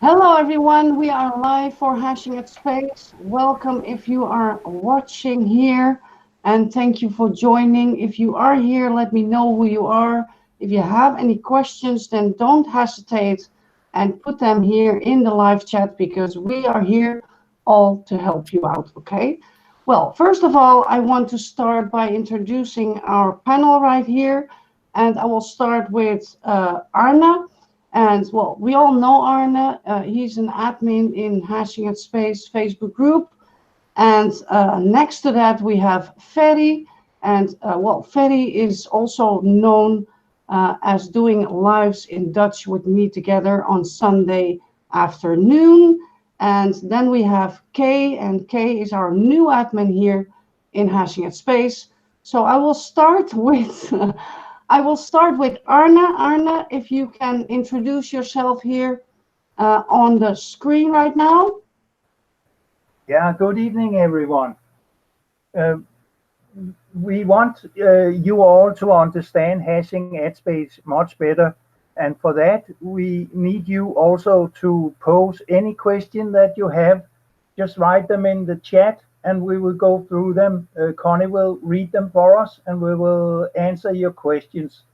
Hello, everyone. We are live for Hashing at Space. Welcome if you are watching here, and thank you for joining. If you are here, let me know who you are. If you have any questions, then don't hesitate and put them here in the live chat because we are here all to help you out, okay? Well, first of all, I want to start by introducing our panel right here, and I will start with Arna. And well, we all know Arne. He's an admin in Hashing at Space Facebook group. And next to that, we have Ferry. And well, Ferry is also known as doing lives in Dutch with me together on Sunday afternoon. And then we have Kay, and Kay is our new admin here in Hashing at Space. So I will start with Arna. Arna, if you can introduce yourself here on the screen right now. Yeah, good evening, everyone. Uh, we want you all to understand hashing ad space much better. And for that, we need you also to pose any question that you have. Just write them in the chat and we will go through them. Connie will read them for us and we will answer your questions.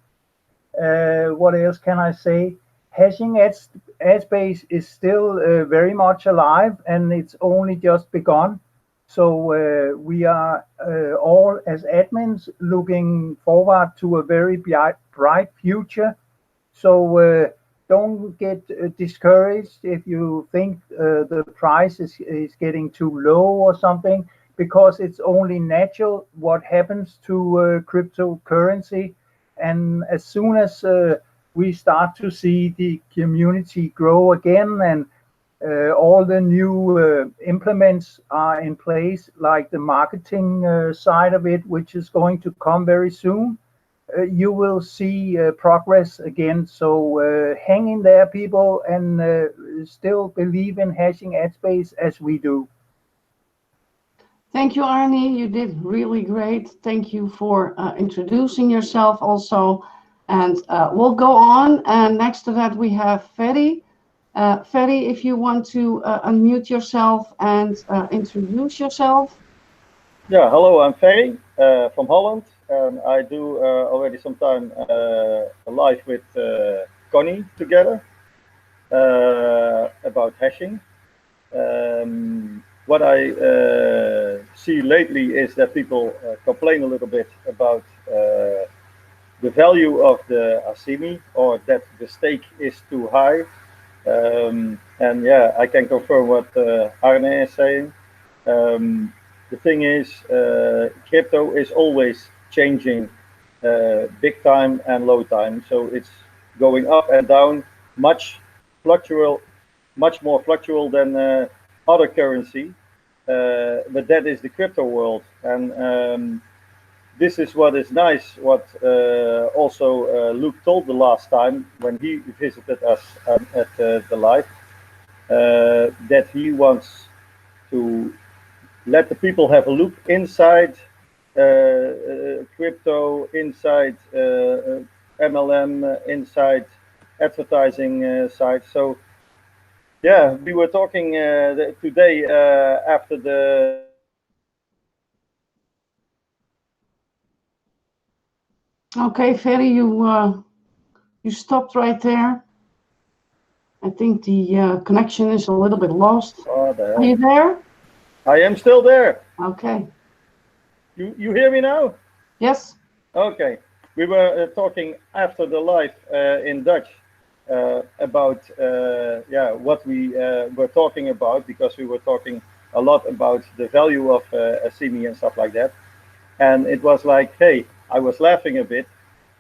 What else can I say? Hashing airspace is still very much alive and it's only just begun. So we are all as admins looking forward to a very bright future. So don't get discouraged if you think the price is getting too low or something, because it's only natural what happens to cryptocurrency. And as soon as we start to see the community grow again and all the new implements are in place, like the marketing side of it, which is going to come very soon, you will see progress again. So hang in there, people, and still believe in hashing ad space as we do. Thank you, Arnie. You did really great. Thank you for introducing yourself also. And we'll go on. And next to that, we have Ferry. Ferry, if you want to unmute yourself and introduce yourself. Yeah, hello, I'm Ferry from Holland, and I do already some time live with Conny together about hashing. What I see lately is that people complain a little bit about the value of the asimi, or that the stake is too high. And yeah, I can confirm what Arne is saying. The thing is, crypto is always changing big time and low time. So it's going up and down, much fluctual, much more fluctual than other currency. But that is the crypto world. And this is what is nice, what also Luke told the last time when he visited us at the live, that he wants to let the people have a look inside crypto, inside MLM, inside advertising side. So yeah, we were talking today after the Okay, Ferry, you stopped right there. I think the connection is a little bit lost. Are you there? I am still there. Okay. You hear me now? Yes. Okay. We were talking after the live in Dutch about yeah, what we were talking about, because we were talking a lot about the value of asimi and stuff like that. And it was like, hey, I was laughing a bit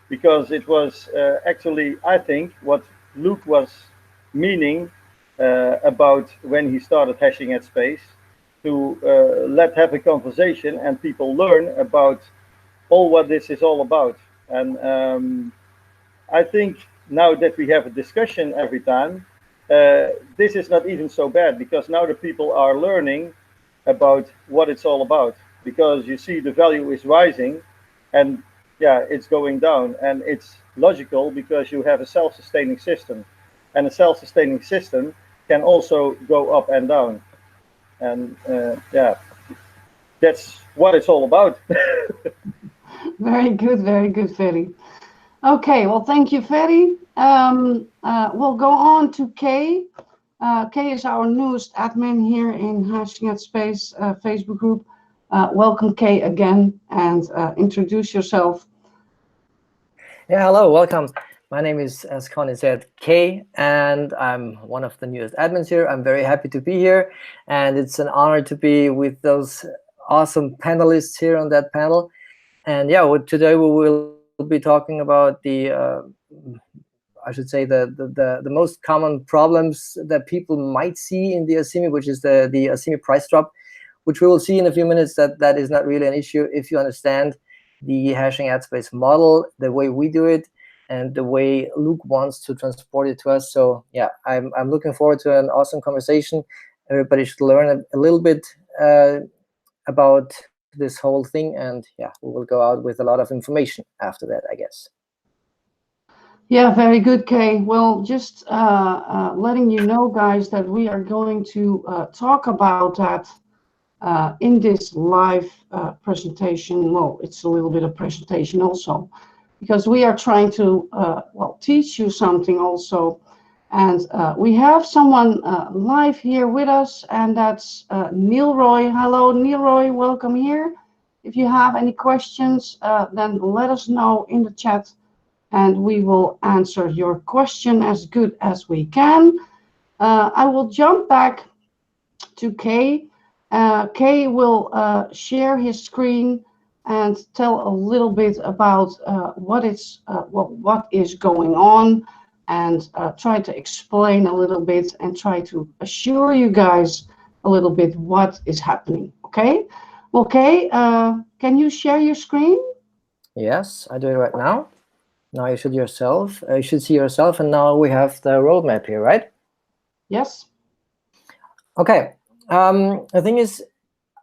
because it was actually, I think, what Luke was meaning about when he started hashing at space, to let have a conversation and people learn about all what this is all about. And I think now that we have a discussion every time, this is not even so bad, because now the people are learning about what it's all about. Because you see the value is rising, and yeah, it's going down, and it's logical because you have a self-sustaining system, and a self-sustaining system can also go up and down. And yeah, that's what it's all about. Very good, Ferry. Okay, well, thank you, Ferry. We'll go on to Kay. Kay is our newest admin here in Hashing at Space Facebook group. Welcome, Kay, again, and introduce yourself. Yeah, hello, welcome. My name is, as Conny said, Kay, and I'm one of the newest admins here. I'm very happy to be here, and it's an honor to be with those awesome panelists here on that panel. And yeah, today we will be talking about I should say, the most common problems that people might see in the asimi, which is the asimi price drop, which we will see in a few minutes that is not really an issue if you understand the hashing ad space model, the way we do it, and the way Luke wants to transport it to us. So yeah, I'm looking forward to an awesome conversation. Everybody should learn a little bit about this whole thing, and yeah, we will go out with a lot of information after that, I guess. Yeah, very good, Kay. Well, just letting you know, guys, that we are going to talk about that in this live presentation. Well, it's a little bit of presentation also, because we are trying to well, teach you something also. And we have someone live here with us, and that's Neilroy. Hello, Neilroy, welcome here. If you have any questions, then let us know in the chat, and we will answer your question as good as we can. I will jump back to Kay. Kay will share his screen and tell a little bit about what is going on, and try to explain a little bit and try to assure you guys a little bit what is happening. Okay? Well, Kay, can you share your screen? Yes, I do it right now. Now you should see yourself, and now we have the roadmap here, right? Yes. Okay. The thing is,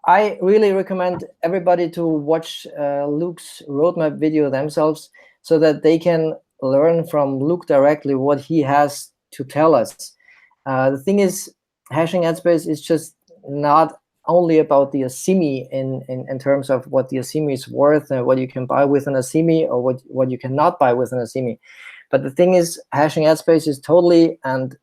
I really recommend everybody to watch Luke's roadmap video themselves, so that they can learn from Luke directly what he has to tell us. The thing is, hashing ad space is just not only about the asimi in terms of what the asimi is worth and what you can buy with an asimi, or what you cannot buy with an asimi. But the thing is, hashing ad space is totally and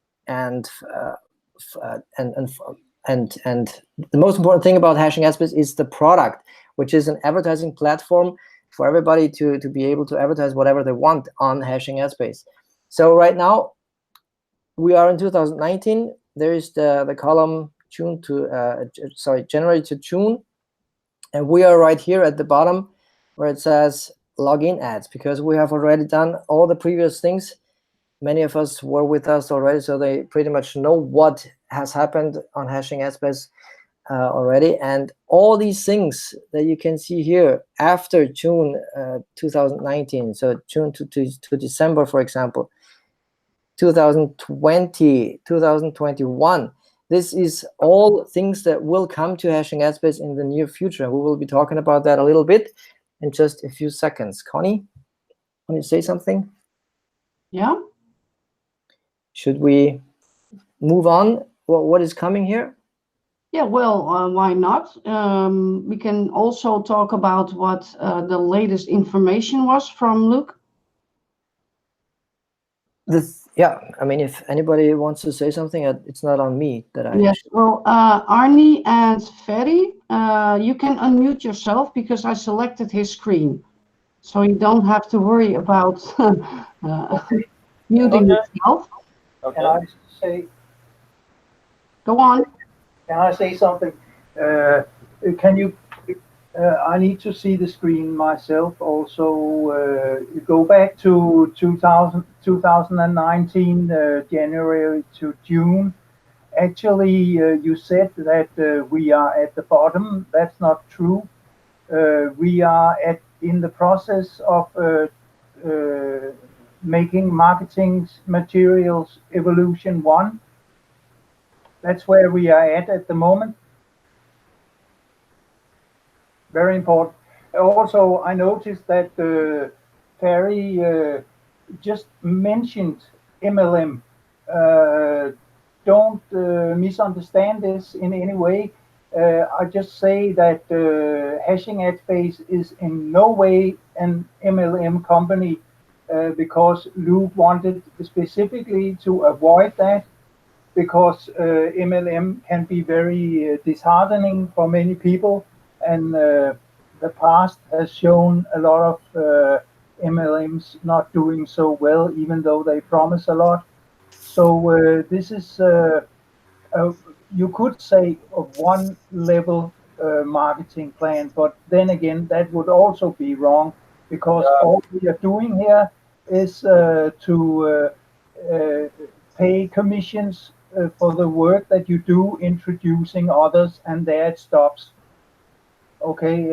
the most important thing about hashing ad space is the product, which is an advertising platform for everybody to be able to advertise whatever they want on hashing ad space. So right now we are in 2019. There is the column January to June, and we are right here at the bottom where it says login ads, because we have already done all the previous things. Many of us were with us already, so they pretty much know what has happened on hashing ad space already. And all these things that you can see here after June 2019, so June to December, for example, 2020, 2021, this is all things that will come to hashing ad space in the near future. We will be talking about that a little bit in just a few seconds. Conny, want you say something? Yeah. Should we move on? What is coming here? Yeah, well, why not? We can also talk about what the latest information was from Luke. Yeah, I mean, if anybody wants to say something, it's not on me that I. Yes, well, Arnie and Ferry, you can unmute yourself because I selected his screen. So you don't have to worry about muting Okay. yourself. Okay. Can I say? Go on. Can I say something? Can you? I need to see the screen myself. Also, go back to 2019, January to June. Actually, you said that we are at the bottom. That's not true. We are in the process of making marketing materials evolution 1. That's where we are at the moment. Very important. Also, I noticed that Terry just mentioned MLM. don't misunderstand this in any way. I just say that hashing at space is in no way an MLM company because Luke wanted specifically to avoid that because MLM can be very disheartening for many people, and the past has shown a lot of MLMs not doing so well, even though they promise a lot. So this is, you could say, a one level marketing plan, but then again, that would also be wrong because Yeah, all we are doing here is to pay commissions for the work that you do introducing others, and there it stops. Okay,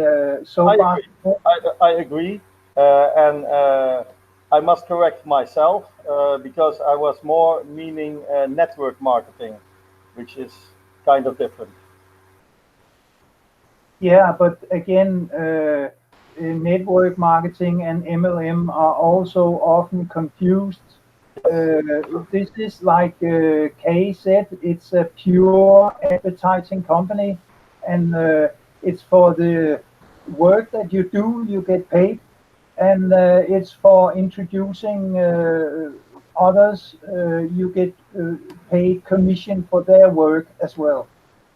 so I far. agree. I agree, and I must correct myself because I was more meaning network marketing, which is kind of different. Yeah, but again, network marketing and MLM are also often confused. This is like Kay said, it's a pure advertising company, and it's for the work that you do, you get paid, and it's for introducing others, you get paid commission for their work as well,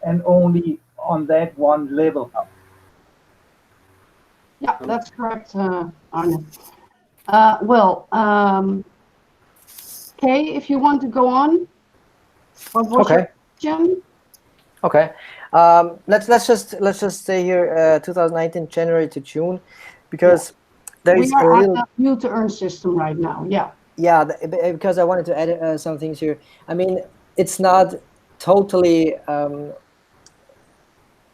and only on that one level. Yeah, that's correct, Arne. Well, Kay, if you want to go on, what was your Okay. question? Okay. Let's just stay here. 2019 January to June, Yeah, because there we is a are at little. the view to earn system right now. Yeah, Yeah, because I wanted to add some things here. I mean, it's not totally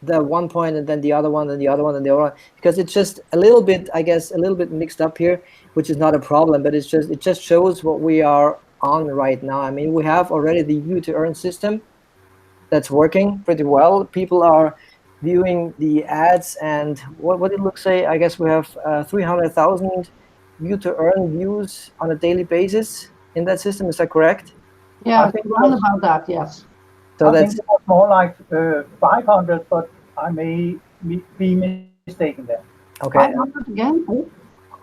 the one point and then the other one and the other one and the other one, because it's just a little bit, I guess, a little bit mixed up here, which is not a problem, but it just shows what we are on right now. I mean, we have already the view to earn system that's working pretty well. People are viewing the ads, and what did Luke say? I guess we have 300,000 view to earn views on a daily basis in that system. Is that correct? I yeah, think it around was, about that. Yes. So I think that's it was more like 500, but I may be mistaken there. okay. 500 again? Oh,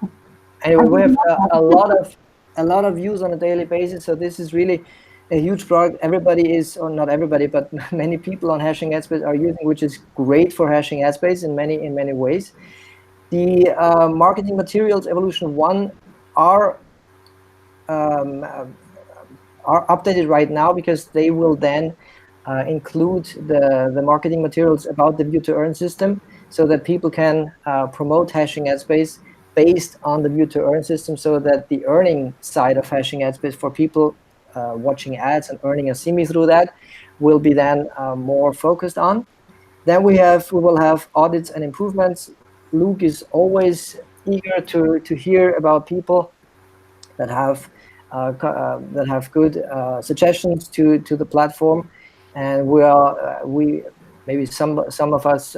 I Anyway, we didn't have know that. a lot of views on a daily basis. So this is really a huge product. Everybody is, or not everybody, but many people on hashing Headspace are using, which is great for hashing Headspace in many ways. The marketing materials evolution 1 are um, are updated right now, because they will then include the marketing materials about the view to earn system, so that people can promote hashing Headspace based on the view to earn system, so that the earning side of hashing Headspace for people watching ads and earning asimi through that will be then more focused on. Then we will have audits and improvements. Luke is always eager to hear about people that have good suggestions to the platform, and we maybe some of us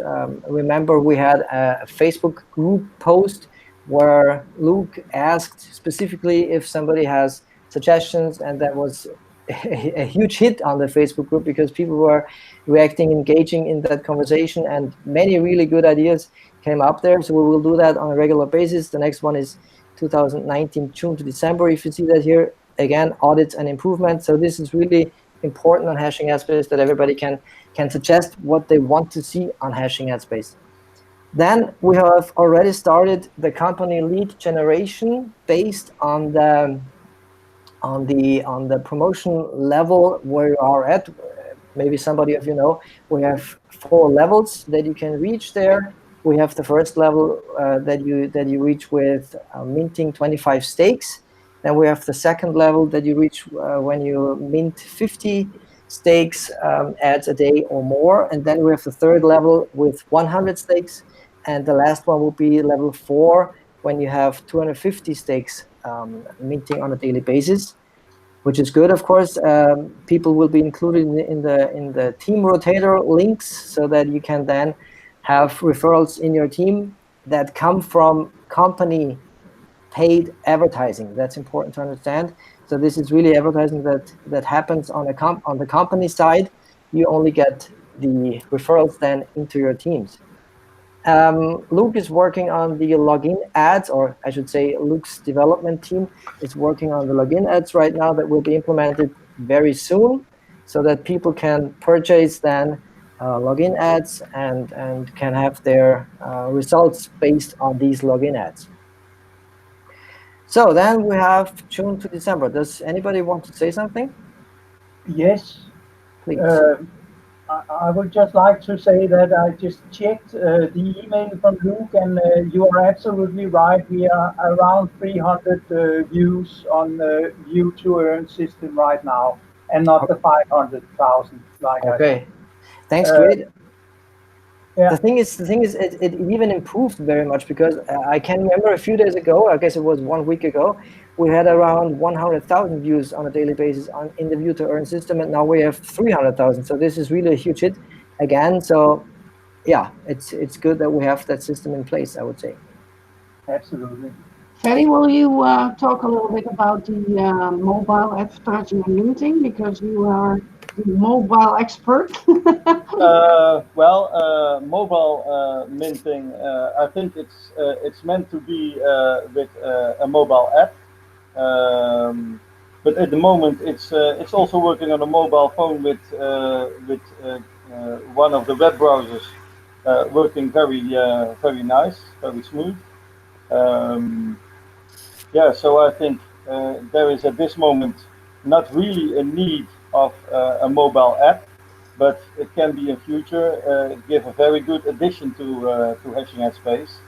remember we had a Facebook group post where Luke asked specifically if somebody has suggestions, and that was a huge hit on the Facebook group, because people were reacting, engaging in that conversation, and many really good ideas came up there. So we will do that on a regular basis. The next one is 2019 June to December. If you see that here, again, audits and improvements. So this is really important on hashing Headspace, that everybody can suggest what they want to see on hashing Headspace. Then we have already started the company lead generation based on the promotion level where you are at. Maybe somebody of you know, we have 4 levels that you can reach there. We have the first level that you reach with minting 25 stakes. Then we have the second level that you reach when you mint 50 stakes ads a day or more. And then we have the third level with 100 stakes. And the last one will be level 4, when you have 250 stakes minting on a daily basis, which is good. Of course, people will be included in the team rotator links, so that you can then have referrals in your team that come from company paid advertising. That's important to understand. So this is really advertising that happens on the company side. You only get the referrals then into your teams. Luke is working on the login ads, or I should say Luke's development team is working on the login ads right now that will be implemented very soon, so that people can purchase then login ads and can have their results based on these login ads. So then we have June to December. Does anybody want to say something? Yes. Please. I would just like to say that I just checked the email from Luke, and you are absolutely right. We are around 300 views on the View to Earn system right now, and not the 500,000 like I said. Okay. Thanks, Uh, great. yeah, The thing is, it even improved very much, because I can remember a few days ago, I guess it was 1 week ago, we had around 100,000 views on a daily basis in the View to Earn system, and now we have 300,000. So this is really a huge hit again. So yeah, it's good that we have that system in place, I would say. absolutely. Ferry, will you talk a little bit about the mobile advertising and minting, because you are the mobile expert? Mobile minting. I think it's meant to be with a mobile app, but at the moment it's also working on a mobile phone with one of the web browsers, working very nice, very smooth. Um, yeah, so I think there is at this moment not really a need of a mobile app, but it can be in future give a very good addition to hashing at space,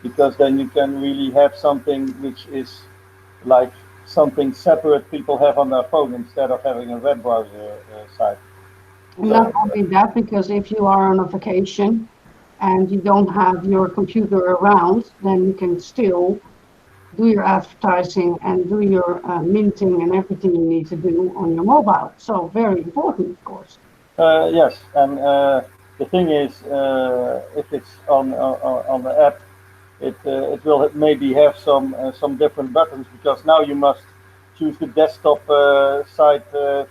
because then you can really have something which is like something separate people have on their phone instead of having a web browser site. And not So only that, because if you are on a vacation and you don't have your computer around, then you can still do your advertising and do your minting and everything you need to do on your mobile. So very important, of course. yes, and the thing is, if it's on the app, it will maybe have some different buttons, because now you must choose the desktop side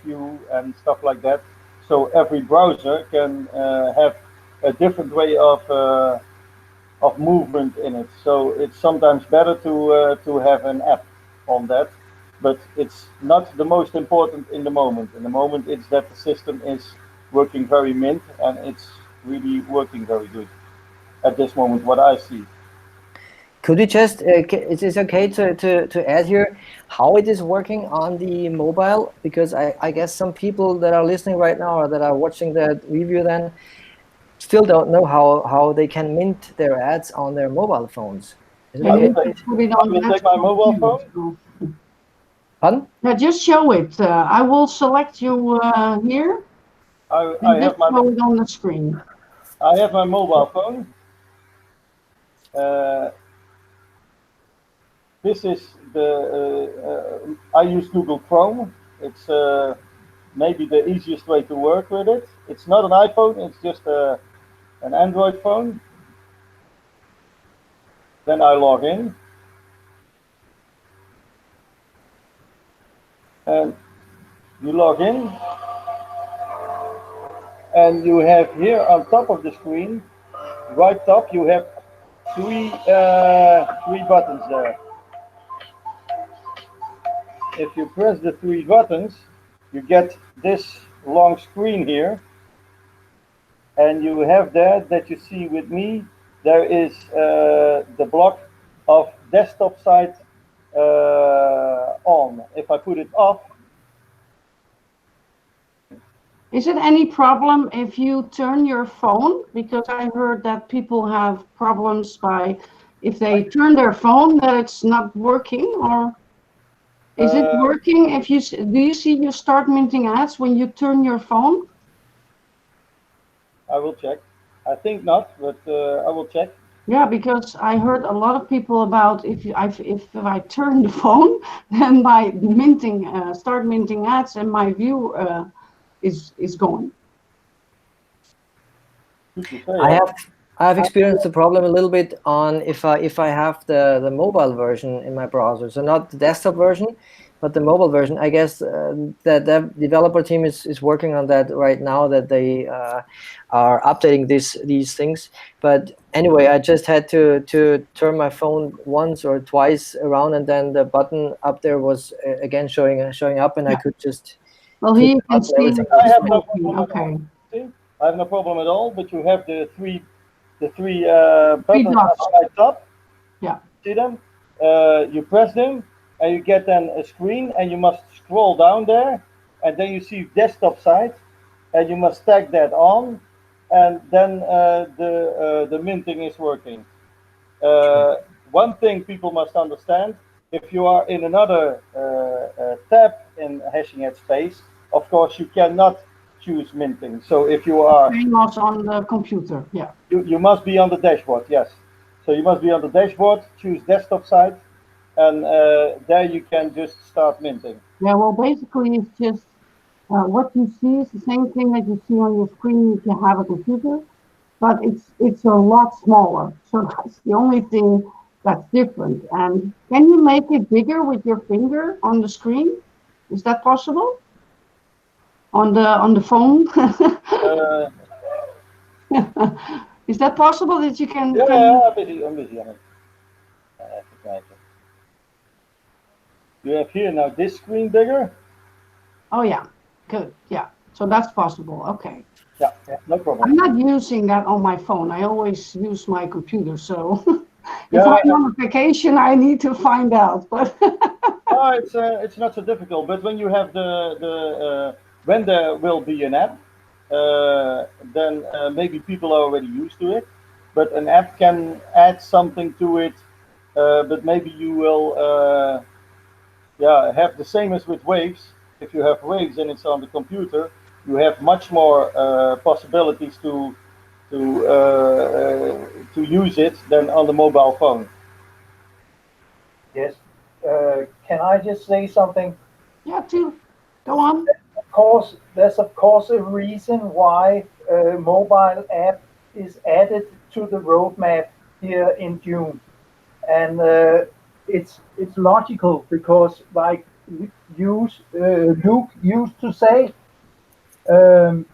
view and stuff like that. So every browser can have a different way of movement in it. So it's sometimes better to have an app on that, but it's not the most important in the moment. In the moment, it's that the system is working very mint, and it's really working very good at this moment. What I see. Could you just, is it okay to add here how it is working on the mobile? Because I guess some people that are listening right now or that are watching that review then still don't know how they can mint their ads on their mobile phones. Is it Yeah, you I will okay? need to take put it I on will take my desktop mobile too. phone. So. Pardon? Yeah, just show it. I will select you here I and just have my show it on the screen. mobile phone. Uh, this is I use Google Chrome. It's maybe the easiest way to work with it. It's not an iPhone. It's just an Android phone. Then I log in, and you log in, and you have here on top of the screen, right top, you have three buttons there. If you press the three buttons, you get this long screen here, and you have there that you see with me. There is the block of desktop side on. If I put it off, Is it any problem if you turn your phone? Because I heard that people have problems by if they turn their phone that it's not working, or is it uh, working if you do you see you start minting ads when you turn your phone? I will check. I think not, but I will check. Yeah, because I heard a lot of people about if I turn the phone, then my minting start minting ads and my view is gone. Good to say. I have experienced the problem a little bit on if I have the mobile version in my browser, so not the desktop version, but the mobile version, I guess that developer team is working on that right now, that they are updating these things. But anyway, I just had to turn my phone once or twice around, and then the button up there was again showing up, and I could just Well, click here you the can button, see everything I was have fine. no problem at okay. all. See, I have no problem at all. But you have the three Three buttons dots. up top. Yeah. See them? You press them, and you get then a screen, and you must scroll down there, and then you see desktop side, and you must tag that on, and then the minting is working. Uh, One thing people must understand: if you are in another tab in hashing at space, of course you cannot choose minting. So if you are, Same also on the computer. Yeah. you must be on the dashboard. Yes. So you must be on the dashboard. Choose desktop side, and there you can just start minting. Yeah. Well, basically, it's just what you see is the same thing that you see on your screen if you have a computer, but it's a lot smaller. So that's the only thing that's different. And can you make it bigger with your finger on the screen? Is that possible on the phone? Uh, Is that possible that you yeah, can? I'm busy. I'm busy on it. Even kijken. You have here now this screen bigger. Oh yeah, good. Yeah, so that's possible. Okay. Yeah, no problem. I'm not using that on my phone. I always use my computer. So if Yeah, I'm on vacation, I need to find out. But no, it's not so difficult. But when you have when there will be an app, then maybe people are already used to it. But an app can add something to it. But maybe you will, yeah, have the same as with Waves. If you have Waves and it's on the computer, you have much more possibilities to use it than on the mobile phone. Yes. Can I just say something? yeah, too. Go on. Of course, there's of course a reason why mobile app is added to the roadmap here in June, and it's logical because, like Luke used to say, um,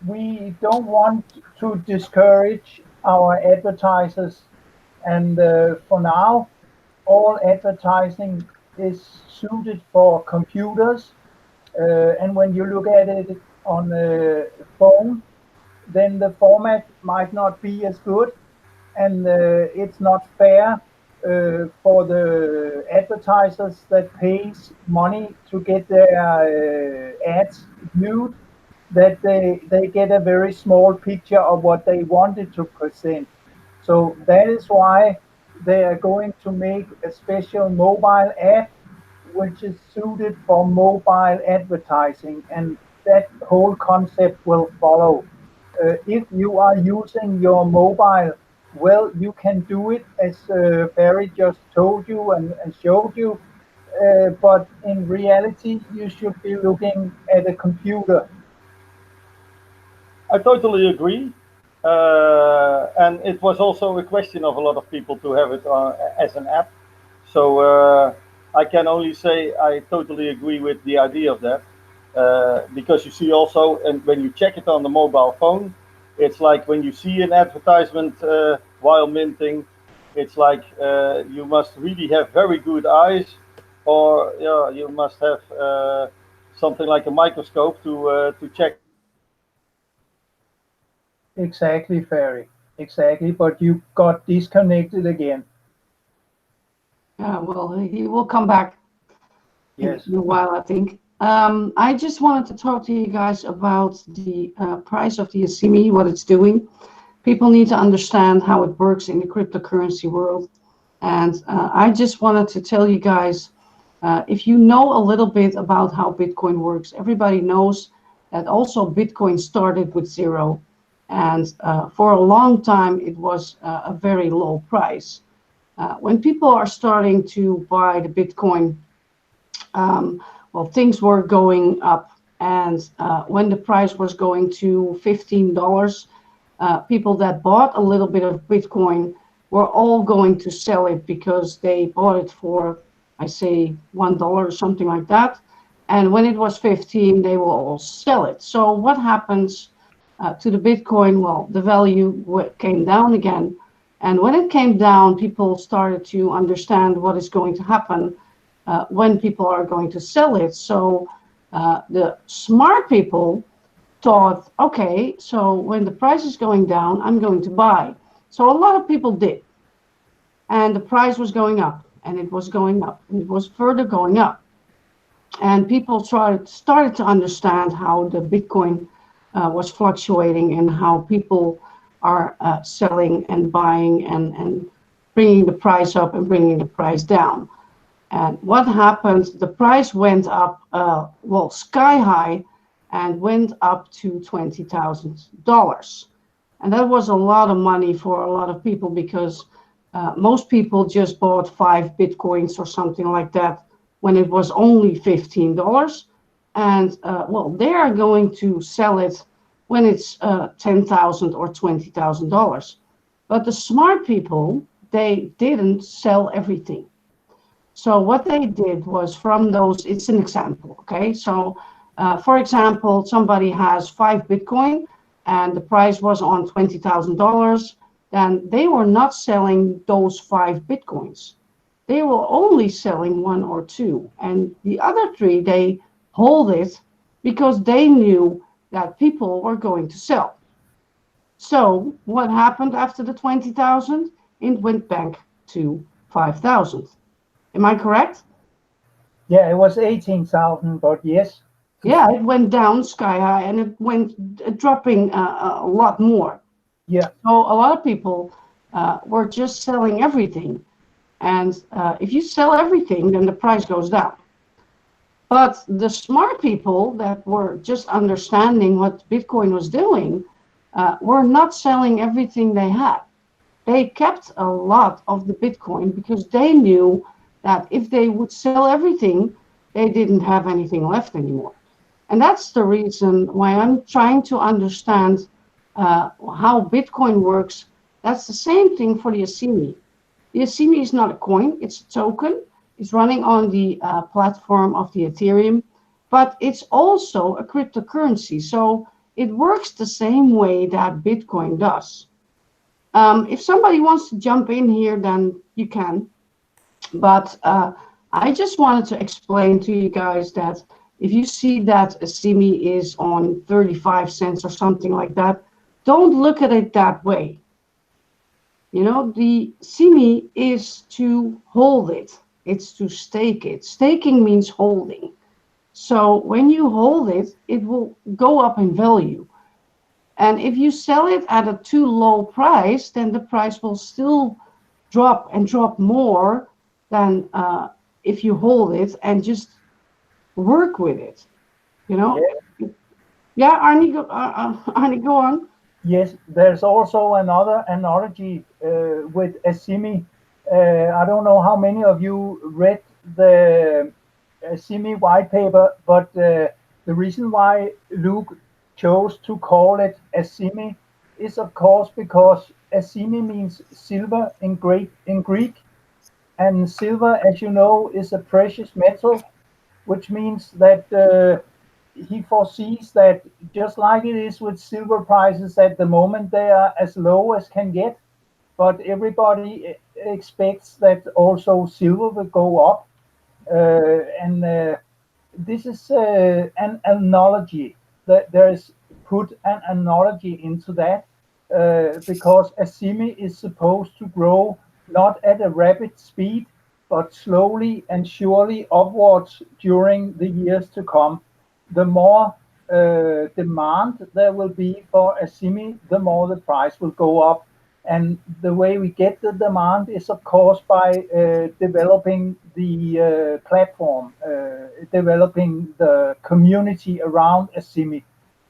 we don't want to discourage our advertisers, and for now, all advertising is suited for computers. And when you look at it on a phone, then the format might not be as good, and it's not fair for the advertisers that pays money to get their ads viewed, that they get a very small picture of what they wanted to present. So that is why they are going to make a special mobile app which is suited for mobile advertising, and that whole concept will follow. If you are using your mobile, well, you can do it as Barry just told you and showed you, but in reality, you should be looking at a computer. I totally agree. And it was also a question of a lot of people to have it as an app. So I can only say I totally agree with the idea of that. Because you see also, and when you check it on the mobile phone, it's like when you see an advertisement while minting, it's like you must really have very good eyes, or yeah, you must have something like a microscope to check it. Exactly, Ferry. Exactly, but you got disconnected again. Yeah, well, he will come back Yes. in a while, I think. I just wanted to talk to you guys about the price of the asimi, what it's doing. People need to understand how it works in the cryptocurrency world. And I just wanted to tell you guys, if you know a little bit about how Bitcoin works, everybody knows that also Bitcoin started with zero. And for a long time, it was a very low price. When people are starting to buy the Bitcoin, um, well, things were going up. And when the price was going to $15, people that bought a little bit of Bitcoin were all going to sell it because they bought it for I say $1 or something like that. And when it was 15, they will all sell it. So what happens to the Bitcoin? Well, the value came down again. And when it came down, people started to understand what is going to happen when people are going to sell it. So the smart people thought, okay, so when the price is going down, I'm going to buy. So a lot of people did. And the price was going up, and it was going up, and it was further going up. And people started to understand how the Bitcoin was fluctuating and how people are selling and buying and bringing the price up and bringing the price down. And what happened? The price went up, well, sky high, and went up to $20,000. And that was a lot of money for a lot of people because most people just bought 5 Bitcoins or something like that when it was only $15. And well, they are going to sell it when it's $10,000 or $20,000. But the smart people, they didn't sell everything. So what they did was from those, it's an example, okay? So for example, somebody has 5 Bitcoin and the price was on $20,000, then they were not selling those 5 Bitcoins. They were only selling one or two. And the other three, they hold it because they knew that people were going to sell. So what happened after the 20,000? It went back to 5,000. Am I correct? Yeah, it was 18,000, but yes. Yeah, it went down sky high and it went dropping a lot more. Yeah. So a lot of people were just selling everything. And if you sell everything, then the price goes down. But the smart people that were just understanding what Bitcoin was doing were not selling everything they had. They kept a lot of the Bitcoin because they knew that if they would sell everything, they didn't have anything left anymore. And that's the reason why I'm trying to understand how Bitcoin works. That's the same thing for the asimi. The asimi is not a coin, it's a token. It's running on the platform of the Ethereum, but it's also a cryptocurrency. So it works the same way that Bitcoin does. If somebody wants to jump in here, then you can. But I just wanted to explain to you guys that if you see that a simi is on 35 cents or something like that, don't look at it that way. You know, the simi is to hold it. It's to stake it. Staking means holding. So when you hold it, it will go up in value. And if you sell it at a too low price, then the price will still drop and drop more than if you hold it and just work with it. You know? Yeah. Yeah, Arnie, go on. Yes, there's also another analogy with asimi. I don't know how many of you read the asimi white paper, but the reason why Luke chose to call it asimi is, of course, because asimi means silver in Greek, and silver, as you know, is a precious metal, which means that he foresees that just like it is with silver prices at the moment, they are as low as can get, but everybody expects that also silver will go up. And this is an analogy that there's put an analogy into that because asimi is supposed to grow not at a rapid speed but slowly and surely upwards during the years to come. The more demand there will be for asimi, the more the price will go up. And the way we get the demand is, of course, by developing the platform, developing the community around asimi.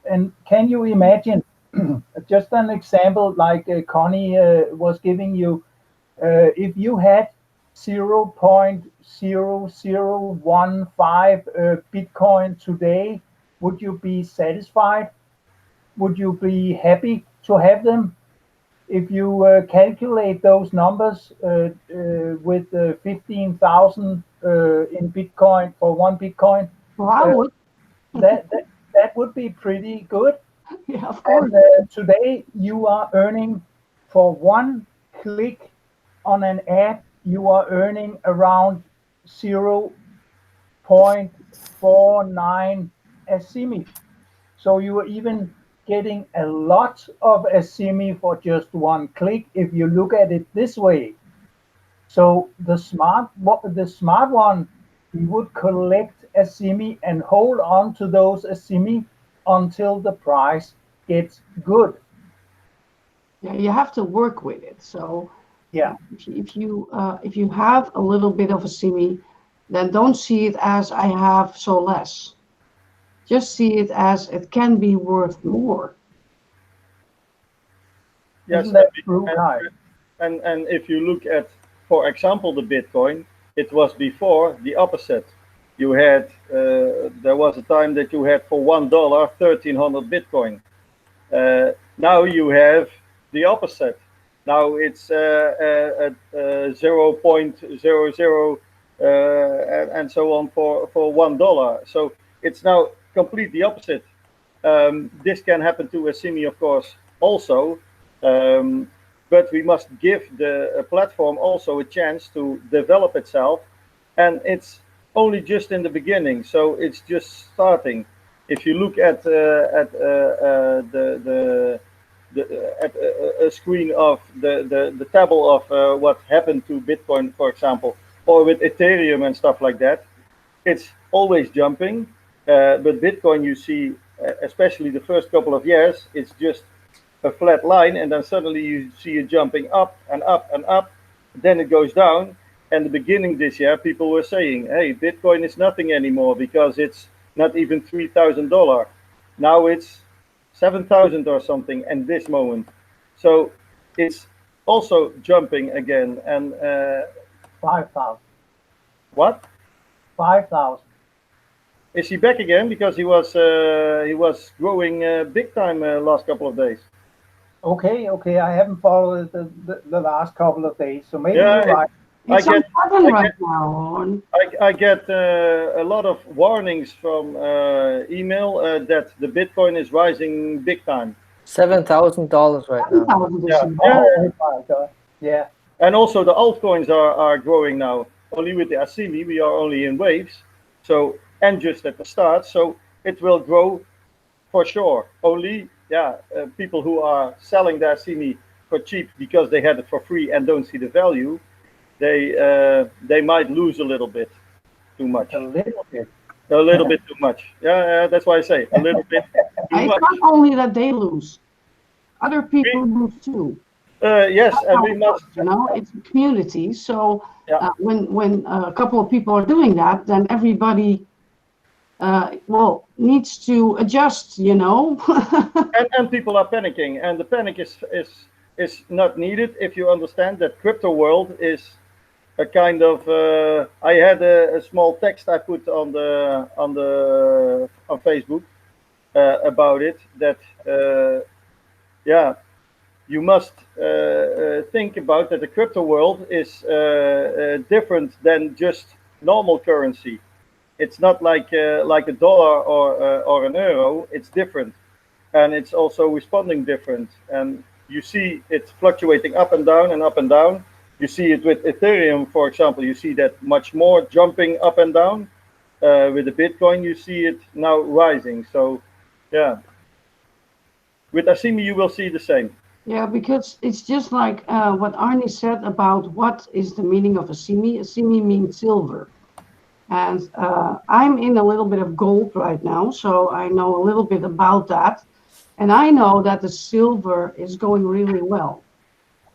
And can you imagine, just an example like Connie was giving you, if you had 0.0015 Bitcoin today, would you be satisfied? Would you be happy to have them? if you calculate those numbers with 15,000 in Bitcoin for one Bitcoin, Well, I uh, would. that would be pretty good. Yeah, of course. And today you are earning for one click on an ad, you are earning around 0.49 asimi. So you are even getting a lot of asimi for just one click if you look at it this way. So the smart one, he would collect asimi and hold on to those asimi until the price gets good. Yeah, you have to work with it. So Yeah, if you have a little bit of a simi, then don't see it as I have so less. Just see it as it can be worth more. Yes, isn't that true, Kai? and if you look at, for example, the Bitcoin, it was before the opposite. You had there was a time that you had for $1 1,300 Bitcoin. Now you have the opposite. Now it's 0.00 and so on for $1. So it's now completely opposite. This can happen to a simi, of course, also. Um, but we must give the platform also a chance to develop itself, and it's only just in the beginning, so it's just starting. If you look at a screen of the table of what happened to Bitcoin, for example, or with Ethereum and stuff like that, it's always jumping. But Bitcoin, you see, especially the first couple of years, it's just a flat line, and then suddenly you see it jumping up and up and up. Then it goes down. And the beginning this year, people were saying, "Hey, Bitcoin is nothing anymore because it's not even $3,000. Now it's 7,000 or something." And this moment, so it's also jumping again. And 5,000. what? 5,000. Is he back again? Because he was growing big time last couple of days. Okay, okay. I haven't followed the last couple of days, so maybe Yeah, you're right. I It's on get seven I right get now. I get a lot of warnings from email that the Bitcoin is rising big time. $7,000 right Seven now. thousand this Yeah, year. yeah, Oh my God. Yeah. and also the altcoins are growing now. Only with the asimi, we are only in waves, so and just at the start, so it will grow for sure. Only, yeah, people who are selling their asimi for cheap because they had it for free and don't see the value, they might lose a little bit too A much. little bit. A little bit too much. Yeah, yeah, that's why I say a little bit too It's not much. only that they lose; other people We, lose too. yes, That's and how we it must. works, you know. It's a community. So Yeah, when a couple of people are doing that, then everybody well needs to adjust, you know. and people are panicking, and the panic is not needed if you understand that crypto world is a kind of. I had a small text I put on Facebook about it that yeah, you must think about that the crypto world is different than just normal currency. It's not like a dollar or an euro. It's different, and it's also responding different. And you see it fluctuating up and down and up and down. You see it with Ethereum, for example. You see that much more jumping up and down. With the Bitcoin, you see it now rising. So, yeah, with Asimi, you will see the same. Yeah, because it's just like what Arnie said about what is the meaning of a simi. A simi means silver. And I'm in a little bit of gold right now, so I know a little bit about that. And I know that the silver is going really well.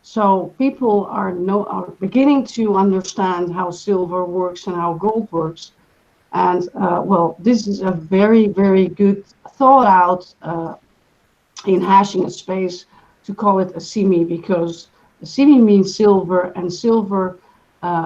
So people are beginning to understand how silver works and how gold works. And well, this is a very, very good thought out in hashing a space to call it a simi because a simi means silver and silver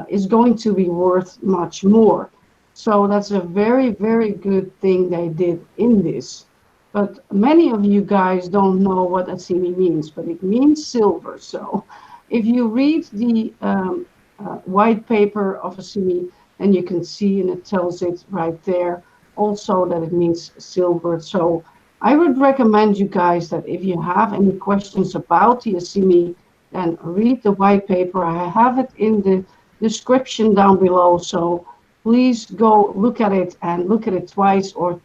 is going to be worth much more. So that's a very, very good thing they did in this. but many of you guys don't know what asimi means, but it means silver. So if you read the white paper of asimi, then you can see, and it tells it right there also that it means silver. So I would recommend you guys that if you have any questions about the asimi, then read the white paper. I have it in the description down below. So please go look at it and look at it twice or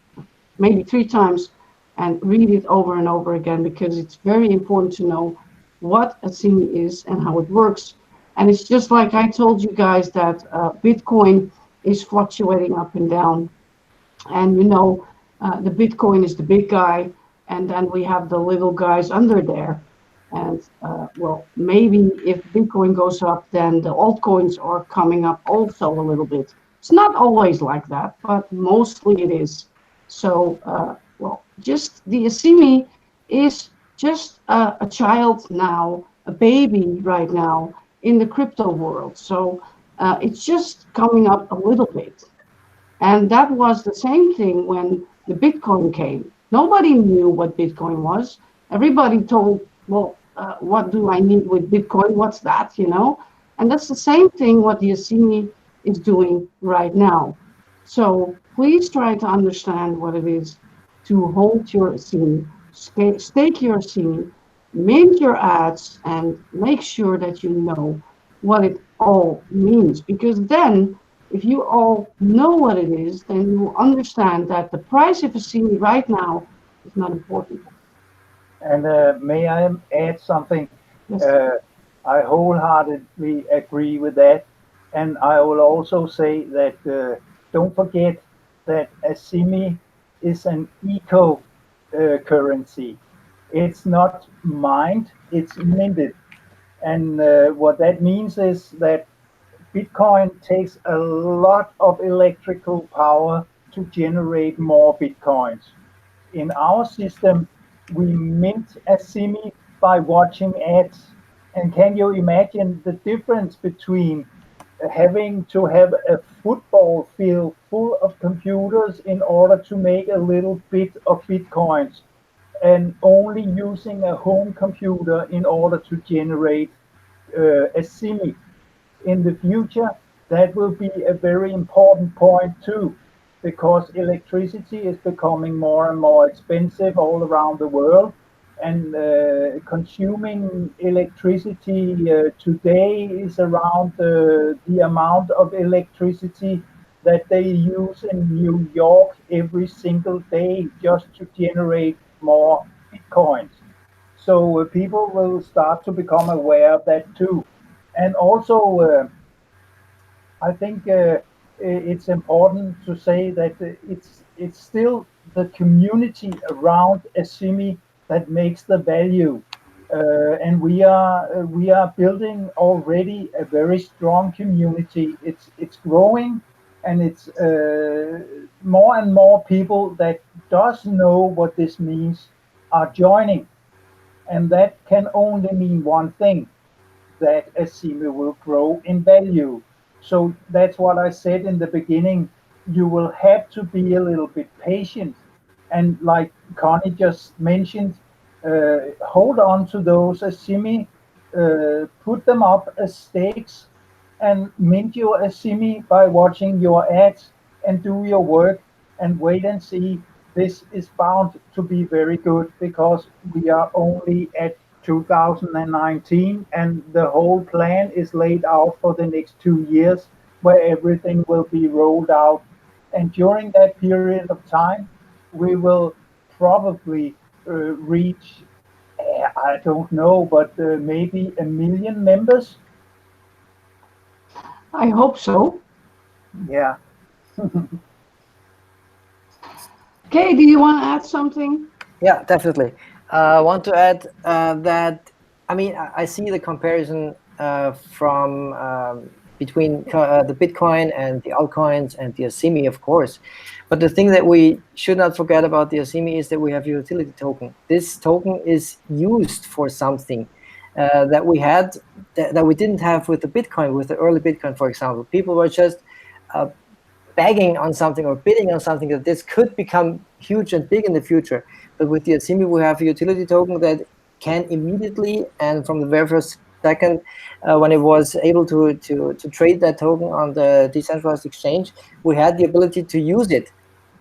maybe three times and read it over and over again because it's very important to know what asimi is and how it works. And it's just like I told you guys that Bitcoin is fluctuating up and down. And the Bitcoin is the big guy, and then we have the little guys under there. And well, maybe if Bitcoin goes up, then the altcoins are coming up also a little bit. It's not always like that, but mostly it is. So, well, just the Asimi is just a child now, a baby right now in the crypto world. So it's just coming up a little bit. And that was the same thing when the Bitcoin came. Nobody knew what Bitcoin was. Everybody told, well, what do I need with Bitcoin? What's that? And that's the same thing what the Asimi is doing right now. So please try to understand what it is to hold your Asimi, stake your Asimi, mint your ads, and make sure that you know what it all means. Because then if you all know what it is, then you will understand that the price of a CD right now is not important. And may I add something? Yes. Uh, I wholeheartedly agree with that. And I will also say that don't forget that asimi is an eco currency. It's not mined, it's minted. And what that means is that Bitcoin takes a lot of electrical power to generate more Bitcoins. In our system, we mint asimi by watching ads. And can you imagine the difference between having to have a football field full of computers in order to make a little bit of Bitcoins and only using a home computer in order to generate asimi? In the future, that will be a very important point too, because electricity is becoming more and more expensive all around the world. And consuming electricity today is around the amount of electricity that they use in New York every single day just to generate more bitcoins. So people will start to become aware of that too. And also, I think it's important to say that it's still the community around Asimi that makes the value, and we are building already a very strong community. It's growing, and it's more and more people that does know what this means are joining, and that can only mean one thing, that asimi will grow in value. So that's what I said in the beginning. You will have to be a little bit patient. And like Connie just mentioned, hold on to those asimi, put them up as stakes, and mint your asimi by watching your ads and do your work and wait and see. This is bound to be very good because we are only at 2019 and the whole plan is laid out for the next 2 years where everything will be rolled out. And during that period of time, we will probably reach, I don't know, but maybe 1 million members. I hope so. Yeah. Okay, do you want to add something? Yeah, definitely. I want to add that, I mean, I see the comparison from between the Bitcoin and the altcoins and the asimi, of course. But the thing that we should not forget about the asimi is that we have a utility token. This token is used for something that we had that we didn't have with the Bitcoin, with the early Bitcoin, for example. People were just begging on something or bidding on something that this could become huge and big in the future. But with the asimi, we have a utility token that can immediately, and from the very first second when it was able to trade that token on the decentralized exchange, we had the ability to use it.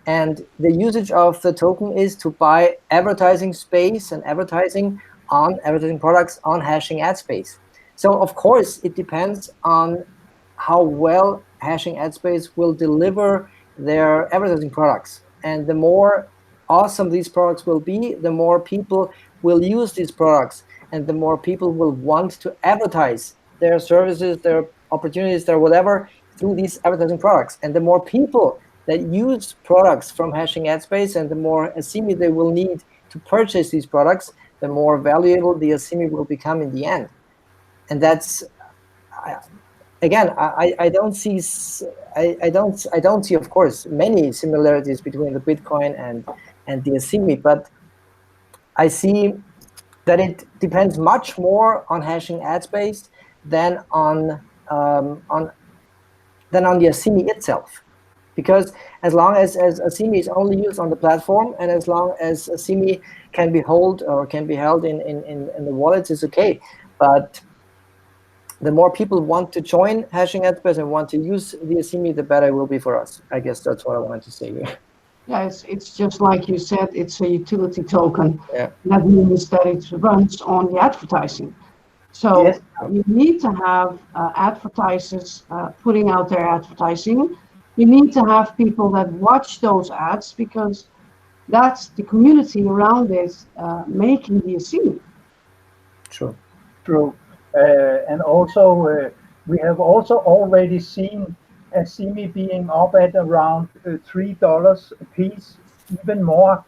And the usage of the token is to buy advertising space and advertising products on hashing ad space. So of course it depends on how well hashing ad space will deliver their advertising products. And the more awesome these products will be, the more people will use these products, and the more people will want to advertise their services, their opportunities, their whatever through these advertising products. And the more people that use products from hashing ad space, and the more asimi they will need to purchase these products, the more valuable the asimi will become in the end. And that's again, I don't see I don't see, of course, many similarities between the Bitcoin and the asimi, but I see that it depends much more on hashing ad space than on the asimi itself. Because as long as asimi is only used on the platform, and as long as asimi can be held in the wallets, is okay. But the more people want to join hashing ad space and want to use the asimi, the better it will be for us. I guess that's what I wanted to say here. Yeah, it's just like you said, it's a utility token. Yeah. That means that it runs on the advertising. So Yes. you need to have advertisers putting out their advertising. You need to have people that watch those ads, because that's the community around it making the asimi. True. True. And also, we have also already seen asimi being up at around $3 a piece, even more.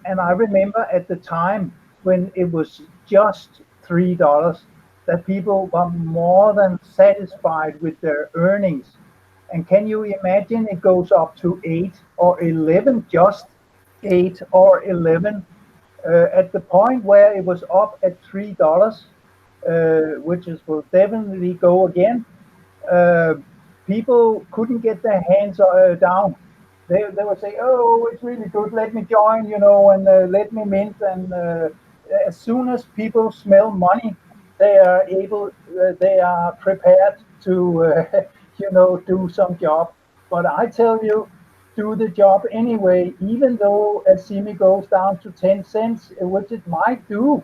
And I remember at the time when it was just $3, that people were more than satisfied with their earnings. And can you imagine it goes up to 8 or 11, just 8 or 11, at the point where it was up at $3, which is will definitely go again. Uh, People couldn't get their hands down. They would say, "Oh, it's really good. Let me join, and let me mint." And as soon as people smell money, they are prepared to, do some job. But I tell you, do the job anyway, even though asimi goes down to 10 cents, which it might do,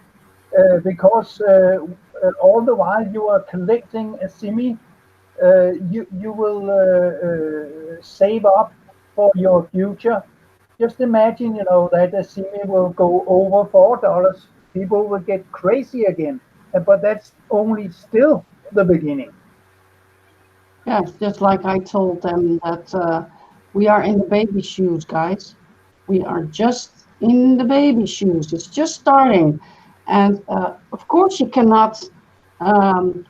because all the while you are collecting asimi, you will save up for your future. Just imagine, that asimi will go over $4. People will get crazy again, but that's only still the beginning. Yeah, it's just like I told them that we are in the baby shoes, guys. We are just in the baby shoes. It's just starting. And of course, you cannot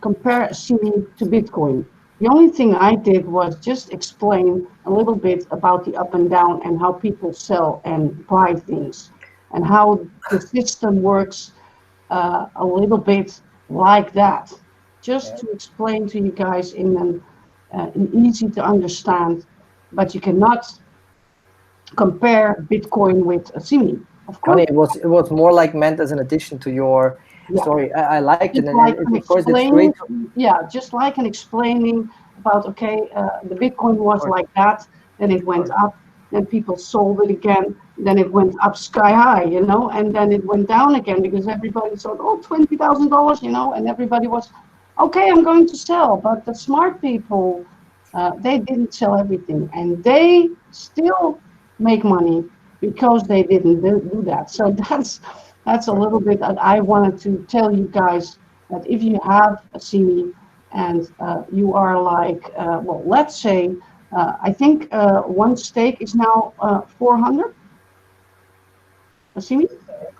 compare asimi to Bitcoin. The only thing I did was just explain a little bit about the up and down and how people sell and buy things, and how the system works a little bit like that, just to explain to you guys in an easy to understand. But you cannot compare Bitcoin with asimi, of Conny, course. it was more like meant as an addition to your Yeah. story. I liked it, Just and like an of course it's great. yeah, just like an explaining about, okay, the Bitcoin was like that, then it went up, then people sold it again, then it went up sky high, and then it went down again because everybody thought, oh, $20,000, and everybody was, okay, I'm going to sell. But the smart people, they didn't sell everything, and they still make money because they didn't do that. So that's a little bit that I wanted to tell you guys, that if you have a CME and you are like, well, let's say, I think one stake is now 400 a CME.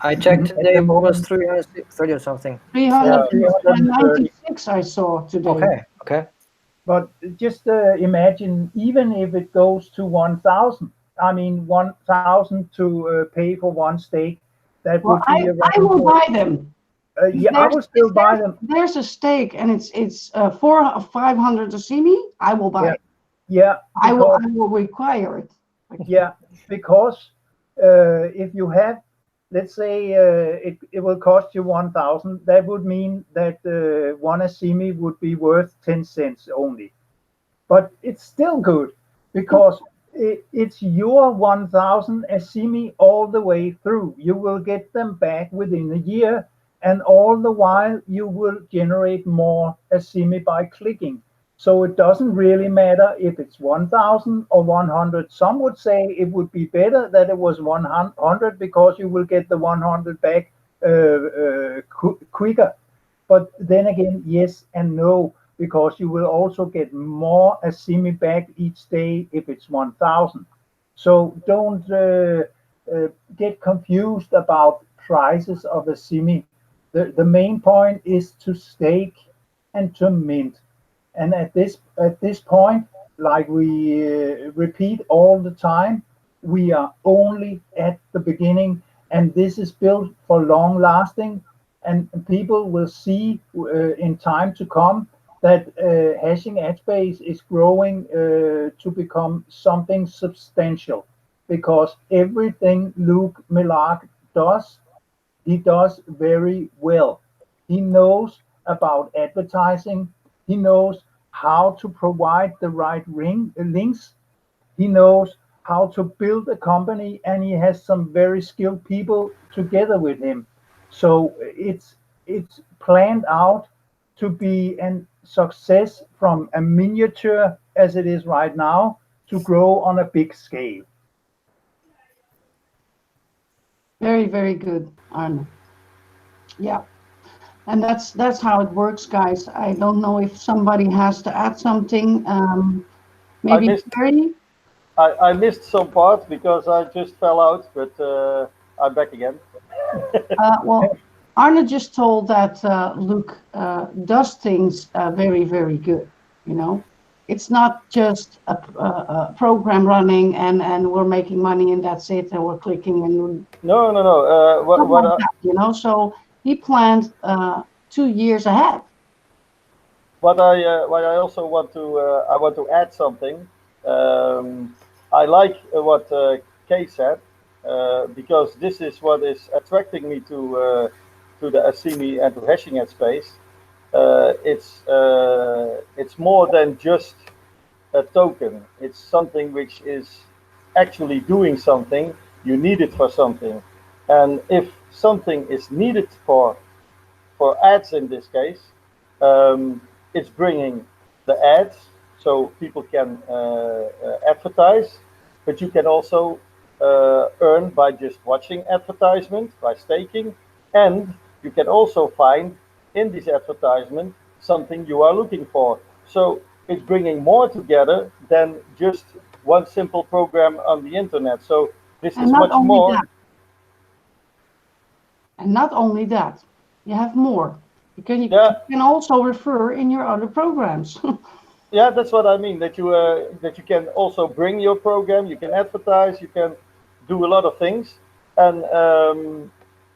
I checked At today, the it was moment, 330 or something. yeah, 330. 396 I saw today. Okay. But just imagine, even if it goes to 1,000, I mean 1,000 to pay for one stake, that Well, would be I around. will buy them. If Yeah, I will still buy them. there's a stake and it's 400 500 a CME, I will buy Yeah, it. Yeah, I will. because I will require it. yeah, because if you have, let's say, it will cost you 1,000, that would mean that one asimi would be worth 10 cents only. But it's still good because it's your 1,000 asimi all the way through. You will get them back within a year, and all the while you will generate more asimi by clicking. So it doesn't really matter if it's 1,000 or 100. Some would say it would be better that it was 100 because you will get the 100 back quicker. But then again, yes and no, because you will also get more asimi back each day if it's 1,000. So don't get confused about prices of asimi. The main point is to stake and to mint. And at this point, like we repeat all the time, we are only at the beginning, and this is built for long lasting. And people will see in time to come that hashing ad space is growing to become something substantial, because everything Luke Millark does, he does very well. He knows about advertising. He knows how to provide the right links. He knows how to build a company, and he has some very skilled people together with him. So it's planned out to be a success from a miniature as it is right now to grow on a big scale. Very, very good, Arne. Yeah, and that's how it works, guys. I don't know if somebody has to add something. I Maybe missed Terry. I missed some parts because I just fell out, but I'm back again. Well, Arne just told that Luke does things very, very good. You know, it's not just a program running and we're making money and that's it, and we're clicking and No, no, no. not like that. You know, so he planned 2 years ahead. What I also want to I want to add something. Um, I like what Kay said because this is what is attracting me to the asimi and to hashing at space. It's more than just a token. It's something which is actually doing something. You need it for something, and if something is needed for ads in this case, um, it's bringing the ads so people can advertise, but you can also earn by just watching advertisement, by staking, and you can also find in this advertisement something you are looking for. So it's bringing more together than just one simple program on the internet. So this And is not much only more. that, and not only that, you have more because you Yeah, can also refer in your other programs. yeah, that's what I mean. That you can also bring your program, you can advertise, you can do a lot of things, and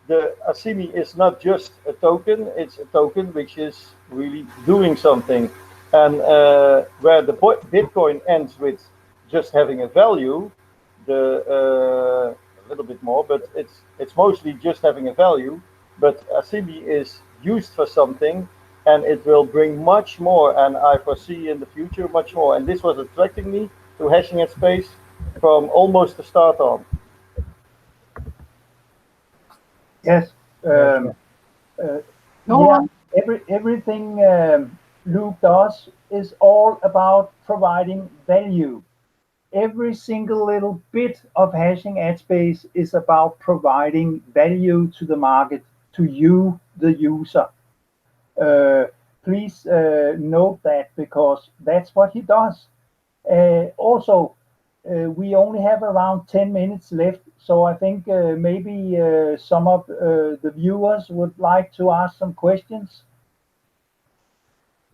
the Asimi is not just a token; it's a token which is really doing something. And where the Bitcoin ends with just having a value, the a little bit more, but it's mostly just having a value. But Asimi is used for something, and it will bring much more. And I foresee in the future much more. And this was attracting me to hashing at space from almost the start on. Yes. Yeah, sure. Uh, Go yeah. on. Everything Luke does is all about providing value. Every single little bit of hashing ad space is about providing value to the market, to you, the user. Uh, Please note that, because that's what he does. Also, we only have around 10 minutes left, so I think maybe some of the viewers would like to ask some questions.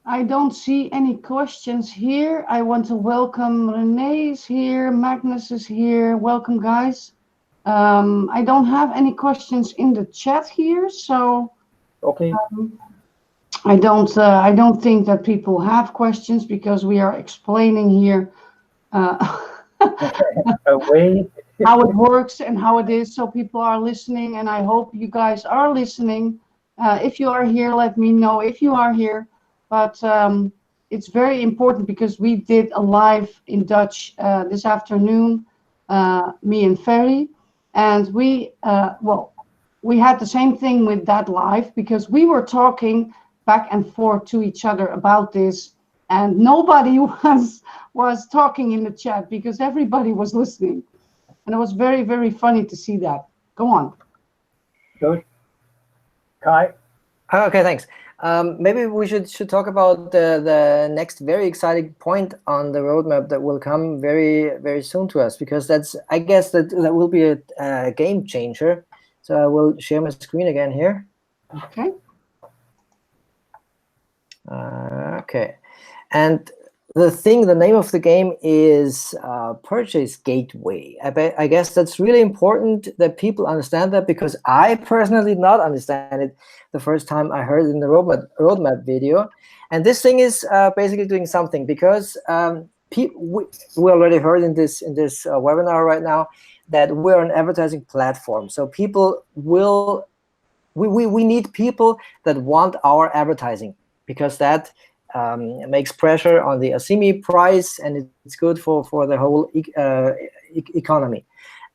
I don't see any questions here. I want to welcome Renee is here, Magnus is here. Welcome, guys. I don't have any questions in the chat here, so Okay. I don't think that people have questions because we are explaining here uh, A way. how it works and how it is, so people are listening. And I hope you guys are listening. If you are here, let me know if you are here. But it's very important because we did a live in Dutch this afternoon, me and Ferry, and we had the same thing with that live because we were talking back and forth to each other about this, and nobody was talking in the chat because everybody was listening. And it was very, very funny to see that. Go on. Good. Kai? Okay, thanks. Maybe we should talk about the next very exciting point on the roadmap that will come very, very soon to us, because I guess that will be a game changer. So I will share my screen again here. Okay. Okay, and the name of the game is Purchase Gateway. I guess that's really important that people understand that, because I personally did not understand it the first time I heard it in the roadmap video. And this thing is basically doing something, because we already heard in this webinar right now that we're an advertising platform. So people will we need people that want our advertising, because that makes pressure on the asimi price, and it's good for the whole economy.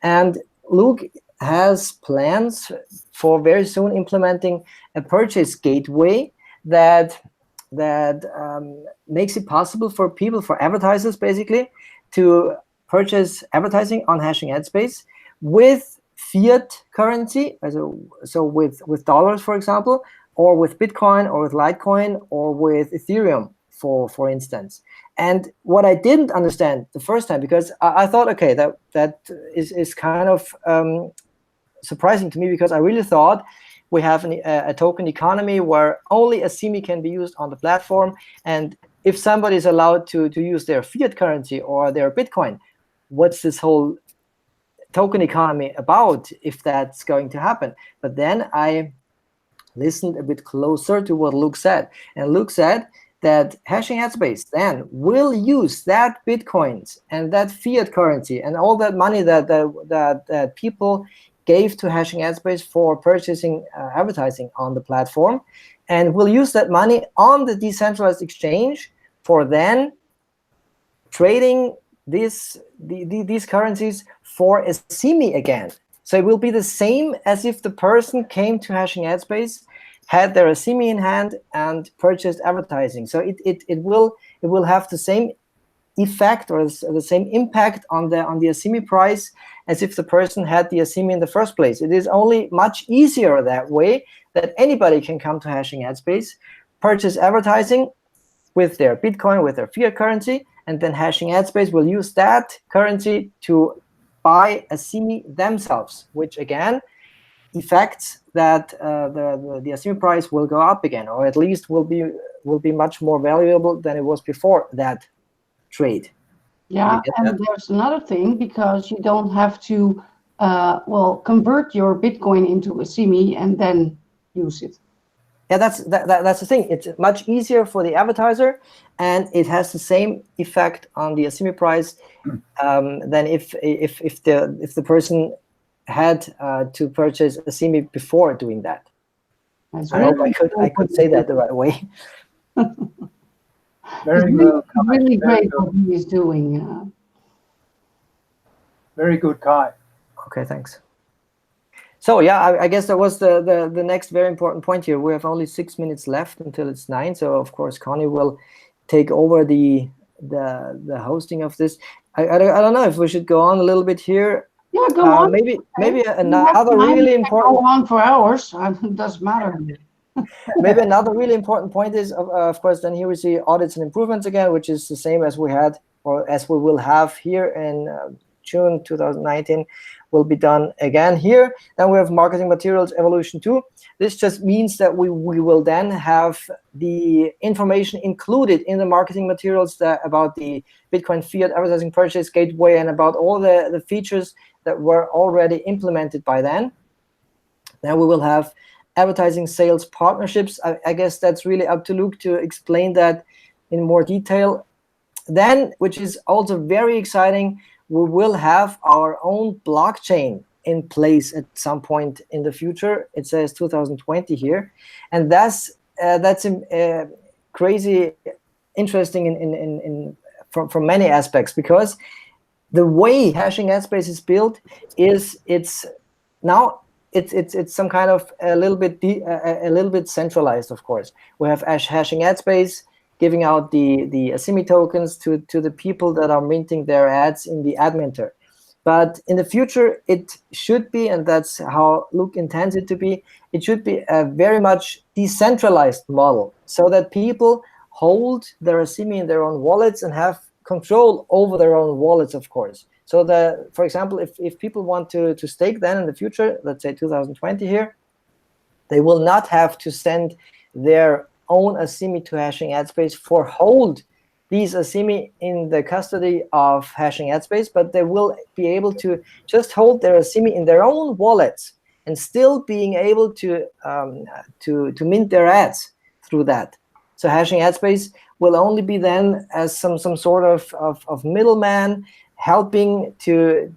And Luke has plans for very soon implementing a purchase gateway that makes it possible for people, for advertisers basically, to purchase advertising on Hashing AdSpace with fiat currency, so with dollars, for example, or with Bitcoin, or with Litecoin, or with Ethereum, for instance. And what I didn't understand the first time, because I thought, okay, that is kind of surprising to me, because I really thought we have a token economy where only asimi can be used on the platform, and if somebody is allowed to use their fiat currency or their Bitcoin, what's this whole token economy about if that's going to happen? But then I listened a bit closer to what Luke said, and Luke said that Hashing AdSpace then will use that Bitcoins and that fiat currency and all that money that people gave to Hashing AdSpace for purchasing advertising on the platform, and will use that money on the decentralized exchange for then trading these currencies for asimi again. So it will be the same as if the person came to Hashing AdSpace, had their asimi in hand, and purchased advertising. So it will have the same effect, or the same impact on the asimi price as if the person had the asimi in the first place. It is only much easier that way, that anybody can come to Hashing AdSpace, purchase advertising with their Bitcoin, with their fiat currency, and then Hashing AdSpace will use that currency to buy asimi themselves, which again effects that the asimi price will go up again, or at least will be much more valuable than it was before that trade. Yeah, and there's another thing, because you don't have to convert your Bitcoin into asimi and then use it. Yeah, that's the thing. It's much easier for the advertiser, and it has the same effect on the asimi price than if the person had to purchase asimi before doing that. That's I hope I could say that the right way. Very well. Really great what he is doing. Very good, Kai. Okay, thanks. So yeah, I guess that was the next very important point here. We have only 6 minutes left until it's 9. So of course Conny will take over the hosting of this. I don't know if we should go on a little bit here. Yeah, go on. Maybe another really important. Go on for hours. It doesn't matter. Maybe another really important point is, of course, then here we see audits and improvements again, which is the same as we had, or as we will have here in June 2019, will be done again here. Then we have marketing materials evolution 2. This just means that we will then have the information included in the marketing materials about the Bitcoin fiat advertising purchase gateway, and about all the features that were already implemented by then. Then we will have advertising sales partnerships. I guess that's really up to Luke to explain that in more detail. then, which is also very exciting, we will have our own blockchain in place at some point in the future. It says 2020 here, and that's crazy interesting from many aspects, because the way hashing headspace is built is it's some kind of a little bit centralized. Of course, we have hashing headspace giving out the asimi tokens to the people that are minting their ads in the ad minter. But in the future, it should be, and that's how Luke intends it to be, it should be a very much decentralized model, so that people hold their asimi in their own wallets and have control over their own wallets, of course. So that, for example, if people want to stake then in the future, let's say 2020 here, they will not have to send their own asimi to hashing headspace for hold these asimi in the custody of hashing headspace, but they will be able to just hold their asimi in their own wallets and still being able to mint their ads through that. So hashing headspace will only be then as some sort of middleman helping to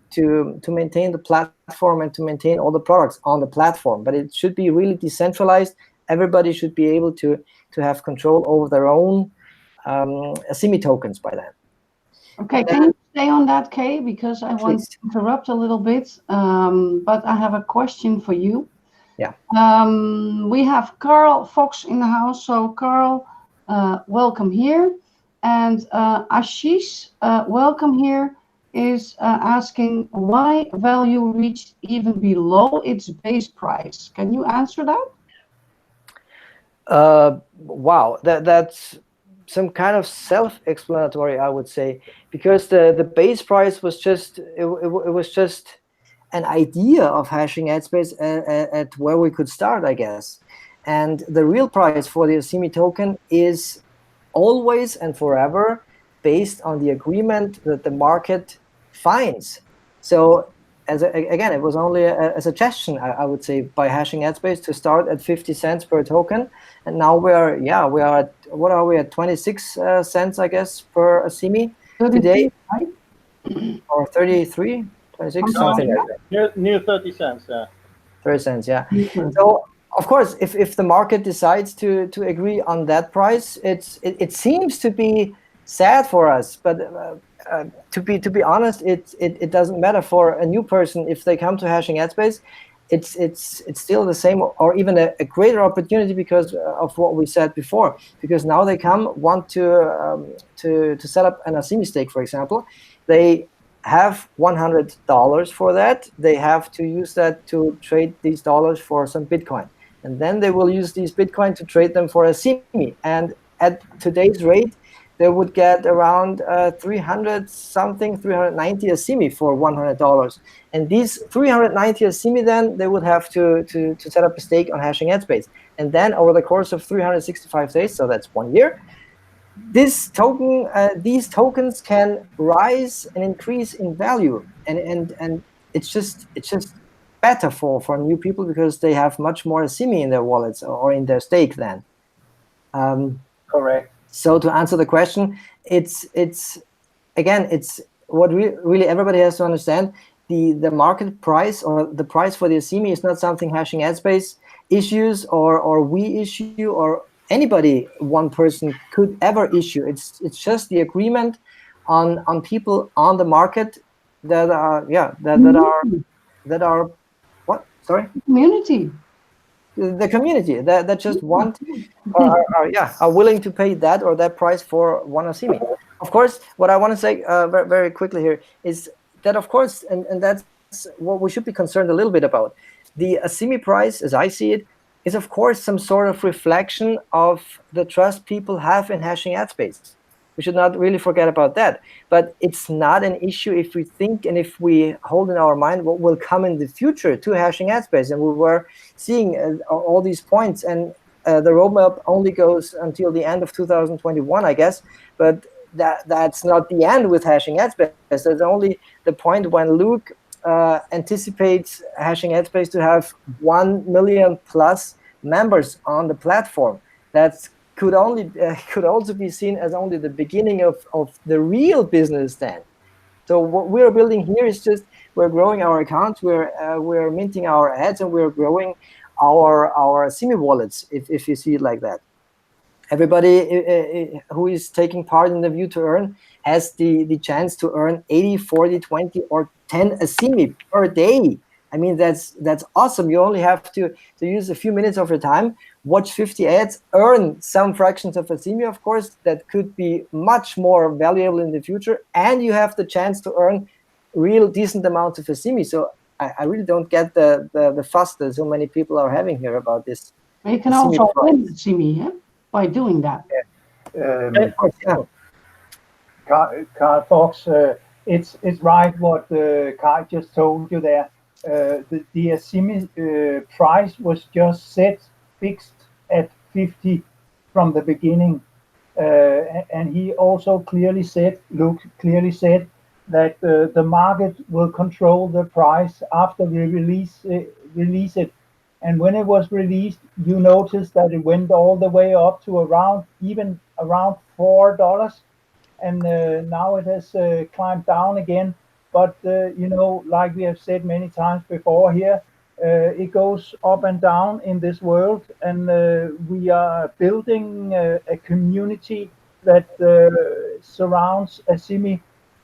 maintain the platform and to maintain all the products on the platform. But it should be really decentralized. Everybody should be able to have control over their own asimi tokens by then. Okay, can you stay on that, Kay? Because I want to interrupt a little bit, but I have a question for you. Yeah. We have Carl Fox in the house. So Carl, welcome here. And Ashish, welcome here, is asking why value reached even below its base price. Can you answer that? Wow, that's some kind of self-explanatory, I would say, because the base price was just it was just an idea of hashing headspace at where we could start, I guess. And the real price for the asimi token is always and forever based on the agreement that the market finds. So again, it was only a suggestion, I would say, by hashing headspace to start at 50 cents per token, and now we are at, what are we at, 26 cents, I guess, per asimi today, right? or 33, 26, something like that. Near 30 cents. 30 cents, yeah. So of course, if the market decides to agree on that price, it seems to be sad for us, but to be honest, it doesn't matter for a new person if they come to hashing headspace. It's still the same, or even a greater opportunity, because of what we said before. Because now they want to set up an asimi stake, for example. They have $100 for that. They have to use that to trade these dollars for some Bitcoin, and then they will use these Bitcoin to trade them for asimi. And at today's rate, they would get around 390 asimi for $100. And these 390 asimi, then they would have to set up a stake on hashing headspace. And then over the course of 365 days, so that's 1 year, these tokens can rise and increase in value. And it's just better for new people, because they have much more asimi in their wallets or in their stake then. Correct. So to answer the question, it's what really everybody has to understand. The market price, or the price for the asimi, is not something hashing headspace issues or we issue, or anybody, one person could ever issue. It's just the agreement on people on the market that are that are what? Sorry? Community. The community that just want are willing to pay that or that price for one asimi. Of course, what I want to say very, very quickly here is that, of course, and that's what we should be concerned a little bit about. The asimi price, as I see it, is of course some sort of reflection of the trust people have in hashing headspace. We should not really forget about that. But it's not an issue if we think and if we hold in our mind what will come in the future to hashing headspace. And we were seeing all these points, and the roadmap only goes until the end of 2021, I guess. But that's not the end with hashing headspace. That's only the point when Luke anticipates hashing headspace to have 1 million plus members on the platform. That's could only could also be seen as only the beginning of the real business then. So what we're building here is just we're growing our accounts, we're minting our ads, and we're growing our asimi wallets, if you see it like that. Everybody who is taking part in the View to Earn has the chance to earn 80, 40, 20, or 10 asimi per day. I mean, that's awesome. You only have to use a few minutes of your time, watch 50 ads, earn some fractions of asimi, of course, that could be much more valuable in the future, and you have the chance to earn real decent amounts of asimi. So I really don't get the fuss that so many people are having here about this. You can asimi also price. win asimi, yeah, by doing that. Of course, yeah. Carl Fox, it's right what Kai just told you there. The asimi price was just set fixed at 50 from the beginning, and he also clearly said, Luke clearly said that the market will control the price after we release it. And when it was released, you noticed that it went all the way up to even around $4, and now it has climbed down again. But like we have said many times before here, it goes up and down in this world, and we are building a community that surrounds asimi,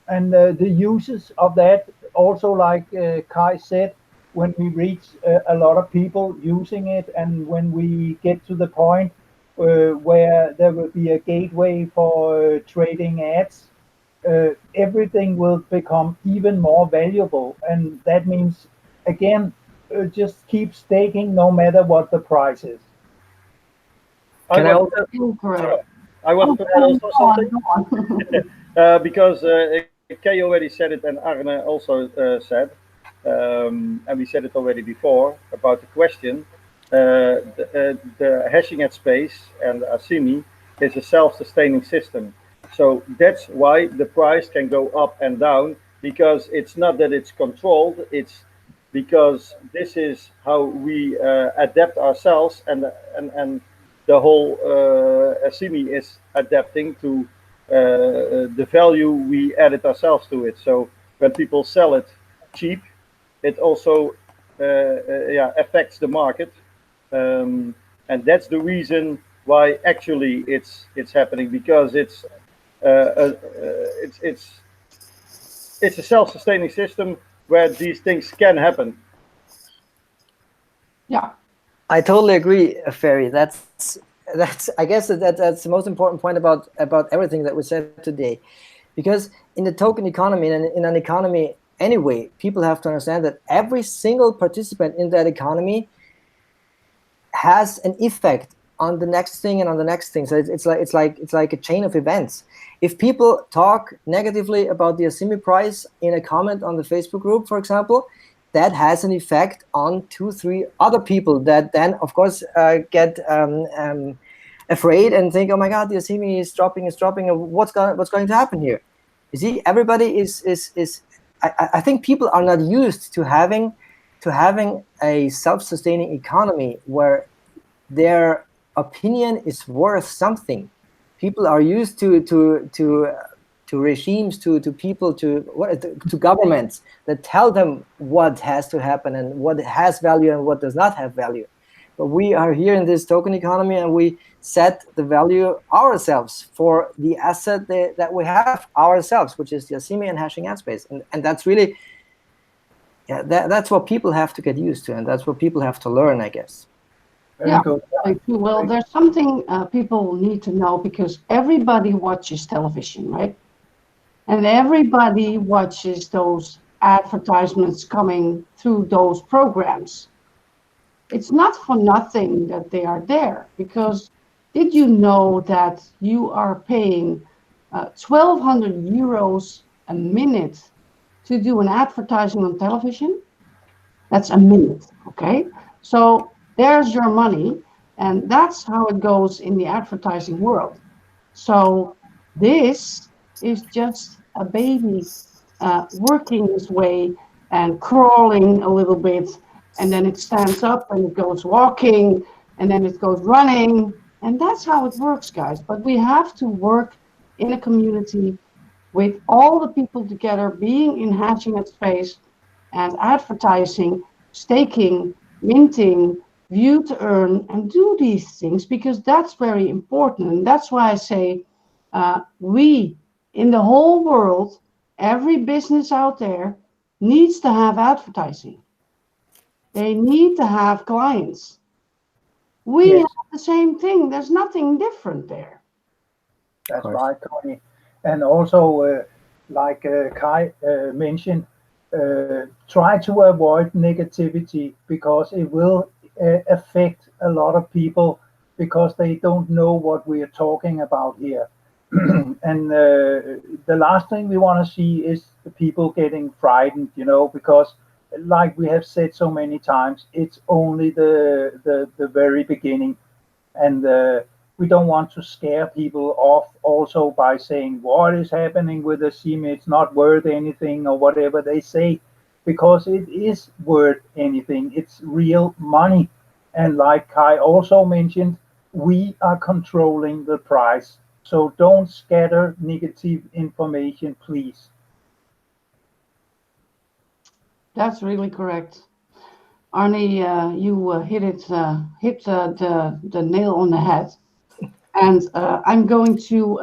and the uses of that also, like Kai said, when we reach a lot of people using it, and when we get to the point where there will be a gateway for trading ads, everything will become even more valuable. And that means, again, just keep staking no matter what the price is. Can I also? Incorrect. I want to add Go also on, something. go on. Because Kay already said it and Arne also said, and we said it already before about the question. The hashing at space and asimi is a self-sustaining system. So that's why the price can go up and down, because it's not that it's controlled, it's because this is how we adapt ourselves, and the whole asimi is adapting to the value we added ourselves to it. So when people sell it cheap, it also affects the market, and that's the reason why actually it's happening, because it's a self-sustaining system where these things can happen. Yeah. I totally agree, Ferry. That's I guess that's the most important point about everything that we said today, because in the token economy and in an economy anyway, people have to understand that every single participant in that economy has an effect on the next thing and on the next thing. So it's like a chain of events. If people talk negatively about the asimi price in a comment on the Facebook group, for example, that has an effect on 2-3 other people that then, of course, get afraid and think, oh my God, the asimi is dropping. What's going to happen here? You see, everybody is. I think people are not used to having a self-sustaining economy where their opinion is worth something. People are used to regimes, to people, to governments that tell them what has to happen and what has value and what does not have value. But we are here in this token economy, and we set the value ourselves for the asset that we have ourselves, which is the asimi and hashing ad space. And that's really, that's what people have to get used to, and that's what people have to learn, I guess. Yeah, well, there's something people need to know, because everybody watches television, right? And everybody watches those advertisements coming through those programs. It's not for nothing that they are there, because did you know that you are paying 1,200 euros a minute to do an advertising on television? That's a minute, okay? So there's your money, and that's how it goes in the advertising world. So this is just a baby working its way and crawling a little bit, and then it stands up and it goes walking, and then it goes running, And that's how it works, guys. But we have to work in a community with all the people together, being in hatching at space and advertising, staking, minting, view to earn, and do these things because that's very important. And that's why I say we in the whole world, every business out there needs to have advertising. They need to have clients. We have Yes, the same thing. There's nothing different there. Of that's course. right, Connie. And also, like Kai mentioned, try to avoid negativity because it will affect a lot of people because they don't know what we are talking about here. And the last thing we want to see is the people getting frightened, because like we have said so many times, it's only the very beginning, and we don't want to scare people off also by saying what is happening with the asimi, it's not worth anything or whatever they say, because it is worth anything. It's real money, and like Kai also mentioned, we are controlling the price. So don't scatter negative information, please. That's really correct. Arnie, you hit the nail on the head. And I'm going to,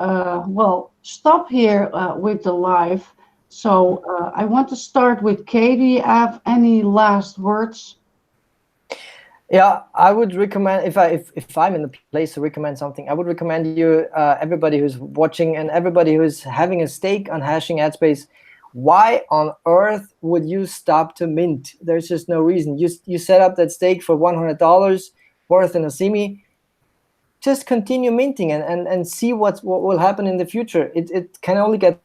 well, stop here with the live. So I want to start with Katie. Do you have any last words? Yeah, I would recommend if I'm in the place to recommend something, I would recommend you everybody who's watching and everybody who's having a stake on hashing ad space. Why on earth would you stop to mint? There's just no reason. You set up that stake for $100 worth in asimi. Just continue minting and see what will happen in the future. It can only get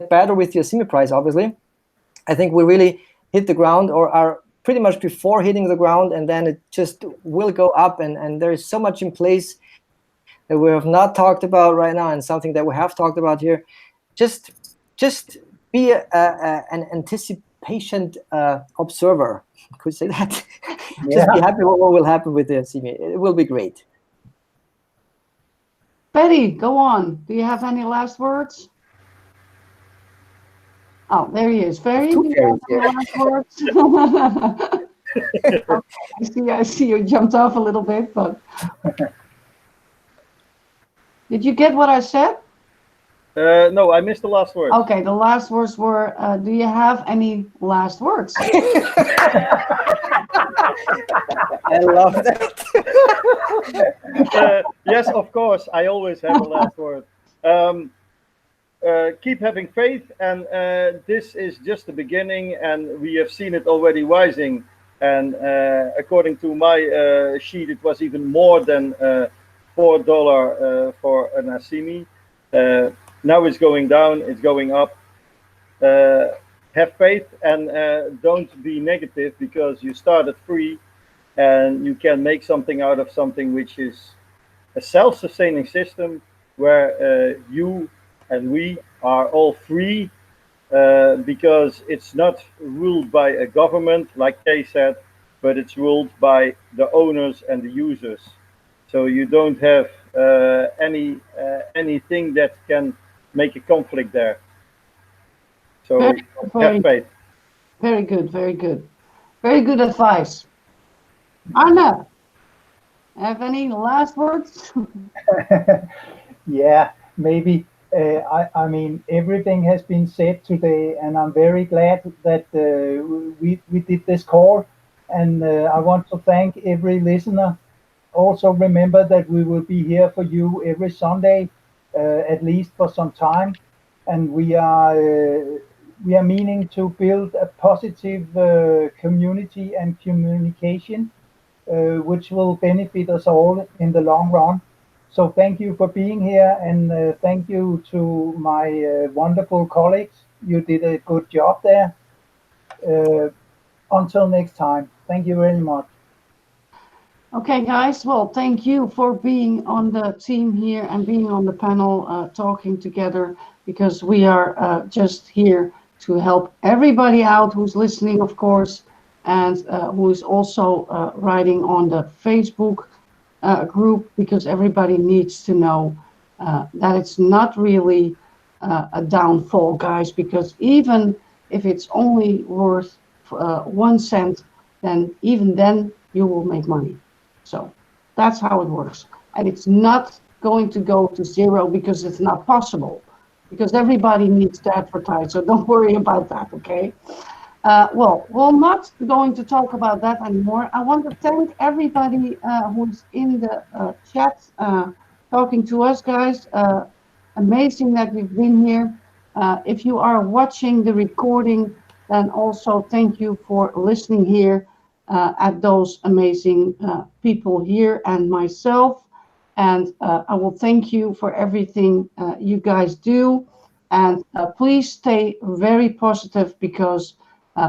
better with your asimi price, obviously. I think we really hit the ground or are pretty much before hitting the ground, and then it just will go up, and there is so much in place that we have not talked about right now and something that we have talked about here. Just be an anticipation observer. Could say that. Just be Yeah. happy what will happen with the asimi. It will be great. Betty, go on. Do you have any last words? Oh, there he is. Ferry, Two do you have fairies any here. last words? I see you jumped off a little bit, but did you get what I said? No, I missed the last words. Okay, the last words were, do you have any last words? I love that. Yes, of course. I always have a last word. Um, keep having faith, and this is just the beginning, and we have seen it already rising. And according to my sheet, it was even more than $4 for an asimi. Uh, Now it's going down, it's going up. Uh, have faith and don't be negative because you started free and you can make something out of something which is a self-sustaining system where you and we are all free because it's not ruled by a government, like Kay said, but it's ruled by the owners and the users. So you don't have anything that can make a conflict there. So Very, have very, faith. very good, very good. Very good advice. Anna, have any last words? Yeah, maybe. I mean, everything has been said today, and I'm very glad that we did this call. And I want to thank every listener. Also, remember that we will be here for you every Sunday, at least for some time. And we are meaning to build a positive community and communication, which will benefit us all in the long run. So thank you for being here, and thank you to my wonderful colleagues. You did a good job there. Uh, until next time, thank you very much. Okay, guys. Well, thank you for being on the team here and being on the panel talking together because we are just here to help everybody out who's listening, of course, and who is also writing on the Facebook. group because everybody needs to know that it's not really a downfall, guys, because even if it's only worth 1 cent, then even then you will make money. So that's how it works. And it's not going to go to zero because it's not possible, because everybody needs to advertise. So don't worry about that, okay? Well, we're not going to talk about that anymore. I want to thank everybody who's in the chat talking to us, guys. Amazing that you've been here. If you are watching the recording, then also thank you for listening here at those amazing people here and myself. And I will thank you for everything you guys do. And please stay very positive because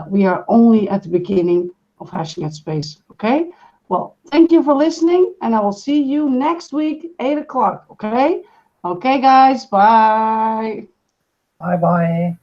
we are only at the beginning of Hashing at Space. Okay? Well, thank you for listening, and I will see you next week, 8 o'clock. Okay? Okay, guys. Bye. Bye bye.